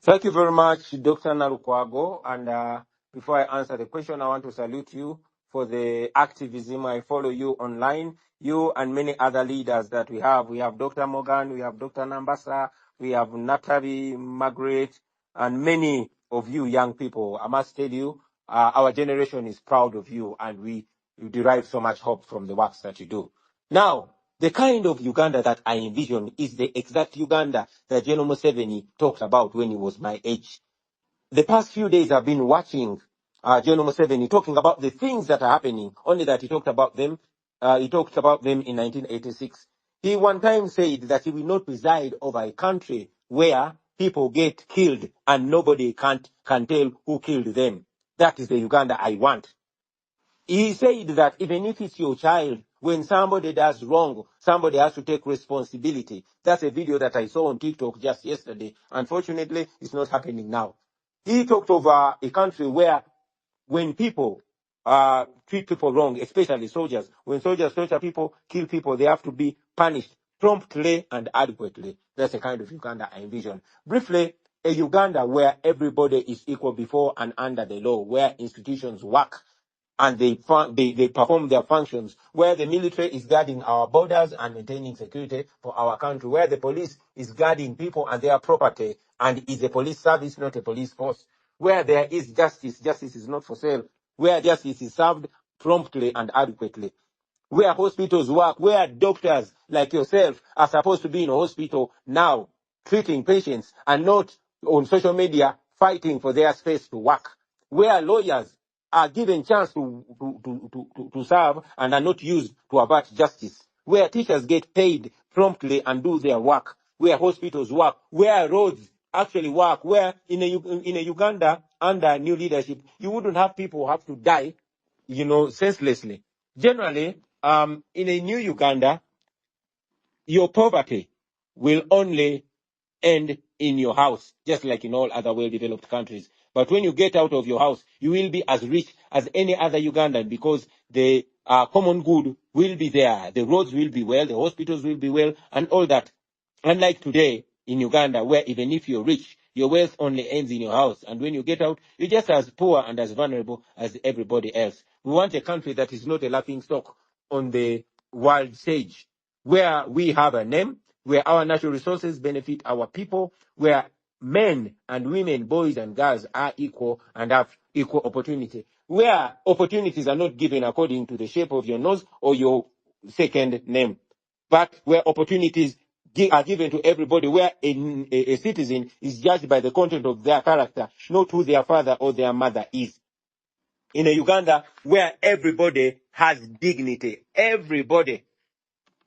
Thank you very much, Dr. Nalukwago. And before I answer the question, I want to salute you for the activism. I follow you online, you and many other leaders that we have. We have Dr. Morgan, we have Dr. Nambasa, we have Natalie, Margaret, and many of you young people. I must tell you, our generation is proud of you, and we derive so much hope from the works that you do. Now, the kind of Uganda that I envision is the exact Uganda that General Museveni talked about when he was my age. The past few days I've been watching General Museveni talking about the things that are happening, only that he talked about them in 1986. He one time said that he will not preside over a country where people get killed and nobody can tell who killed them. That is the Uganda I want. He said that even if it's your child, when somebody does wrong, somebody has to take responsibility. That's a video that I saw on TikTok just yesterday. Unfortunately, it's not happening now. He talked of a country where when people treat people wrong, especially soldiers, when soldiers torture people, kill people, they have to be punished promptly and adequately. That's the kind of Uganda I envision. Briefly, a Uganda where everybody is equal before and under the law, where institutions work, and they perform their functions, where the military is guarding our borders and maintaining security for our country, where the police is guarding people and their property and is a police service, not a police force, where there is justice, justice is not for sale, where justice is served promptly and adequately, where hospitals work, where doctors like yourself are supposed to be in a hospital now treating patients and not on social media fighting for their space to work, where lawyers are given chance to serve and are not used to avert justice, where teachers get paid promptly and do their work, where hospitals work, where roads actually work, where in a Uganda under new leadership, you wouldn't have people have to die, senselessly. Generally, in a new Uganda, your poverty will only end in your house, just like in all other well-developed countries. But when you get out of your house, you will be as rich as any other Ugandan because the common good will be there. The roads will be well, the hospitals will be well, and all that. Unlike today in Uganda, where even if you're rich, your wealth only ends in your house. And when you get out, you're just as poor and as vulnerable as everybody else. We want a country that is not a laughing stock on the world stage, where we have a name, where our natural resources benefit our people, where men and women, boys and girls are equal and have equal opportunity, where opportunities are not given according to the shape of your nose or your second name, but where opportunities are given to everybody, where a citizen is judged by the content of their character, not who their father or their mother is. In a Uganda where everybody has dignity, everybody,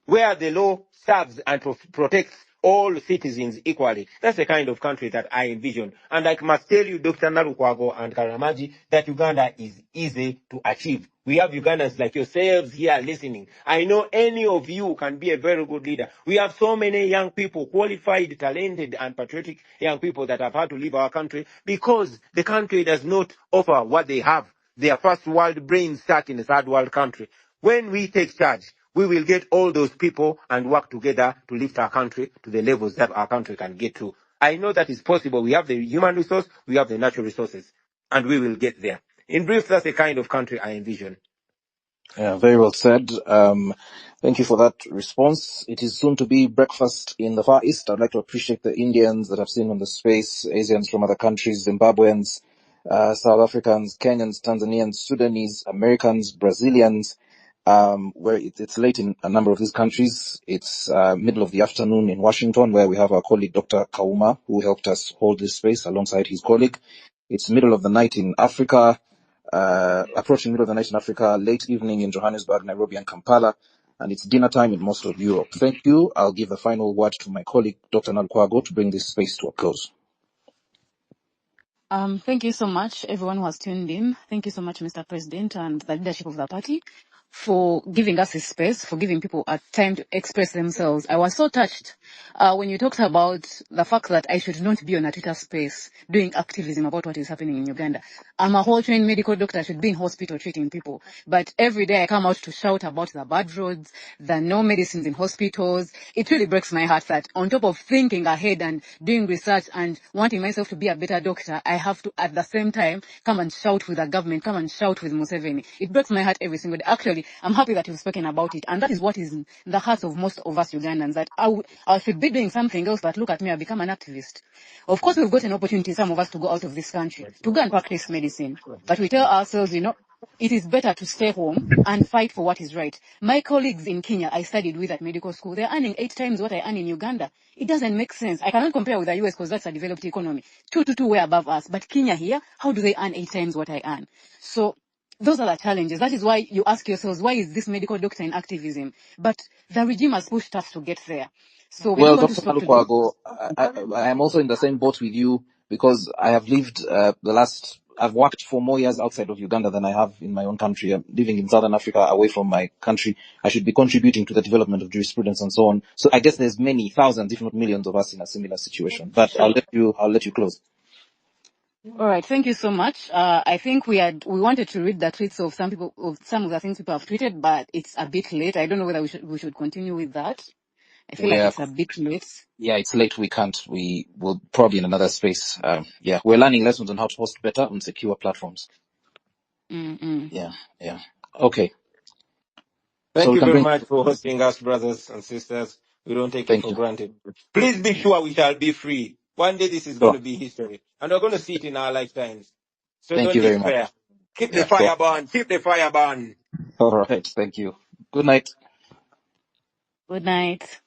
where the law serves and protects all citizens equally. That's the kind of country that I envision. And I must tell you, Dr. Narukwago and Karamaji, that Uganda is easy to achieve. We have Ugandans like yourselves here listening. I know any of you can be a very good leader. We have so many young people, qualified, talented, and patriotic young people that have had to leave our country because the country does not offer what they have. Their first world brain stuck in a third world country. When we take charge, we will get all those people and work together to lift our country to the levels that our country can get to. I know that is possible. We have the human resource, we have the natural resources, and we will get there. In brief, that's the kind of country I envision. Yeah, very well said. Thank you for that response. It is soon to be breakfast in the Far East. I'd like to appreciate the Indians that I've seen on the space, Asians from other countries, Zimbabweans, South Africans, Kenyans, Tanzanians, Sudanese, Americans, Brazilians, where it's late in a number of these countries. It's middle of the afternoon in Washington, where we have our colleague Dr. Kauma, who helped us hold this space alongside his colleague. It's middle of the night in Africa, approaching middle of the night in Africa, late evening in Johannesburg, Nairobi, and Kampala, and it's dinner time in most of Europe. Thank you. I'll give the final word to my colleague, Dr. Nalkwago, to bring this space to a close. Thank you so much, everyone who has tuned in. Thank you so much, Mr. President, and the leadership of the party for giving us a space, for giving people a time to express themselves. I was so touched when you talked about the fact that I should not be on a Twitter space doing activism about what is happening in Uganda. I'm a whole trained medical doctor, I should be in hospital treating people. But every day I come out to shout about the bad roads, the no medicines in hospitals. It really breaks my heart that on top of thinking ahead and doing research and wanting myself to be a better doctor, I have to at the same time come and shout with the government, come and shout with Museveni. It breaks my heart every single day. Actually, I'm happy that you've spoken about it. And that is what is in the hearts of most of us Ugandans, that I should be doing something else, but look at me, I've become an activist. Of course, we've got an opportunity, some of us, to go out of this country, to go and practice medicine. But we tell ourselves, it is better to stay home and fight for what is right. My colleagues in Kenya, I studied with at medical school, they're earning 8 times what I earn in Uganda. It doesn't make sense. I cannot compare with the US because that's a developed economy. 2 to 2 way above us. But Kenya here, how do they earn 8 times what I earn? So those are the challenges. That is why you ask yourselves, why is this medical doctor in activism? But the regime has pushed us to get there. So we're not Well, going to Dr. stop today. Nalukwago, I am also in the same boat with you because I have lived I've worked for more years outside of Uganda than I have in my own country. I'm living in Southern Africa, away from my country. I should be contributing to the development of jurisprudence and so on. So I guess there's many thousands, if not millions of us in a similar situation. But I'll let you close. All right, thank you so much. I think we wanted to read the tweets of some of the things people have tweeted, but it's a bit late. I don't know whether we should continue with that. I feel like it's a bit late. Yeah, it's late. We can't. We will probably in another space. We're learning lessons on how to host better on secure platforms. Yeah, yeah. Okay, so Thank we you can very bring. much for hosting us, brothers and sisters. We don't take it Thank for you. granted. Please be sure we shall be free. One day this is going Sure. to be history. And we're going to see it in our lifetimes. So Thank don't you very much. despair. Keep the Yeah, sure. fire burn. Keep the fire burn. All right. Thank you. Good night. Good night.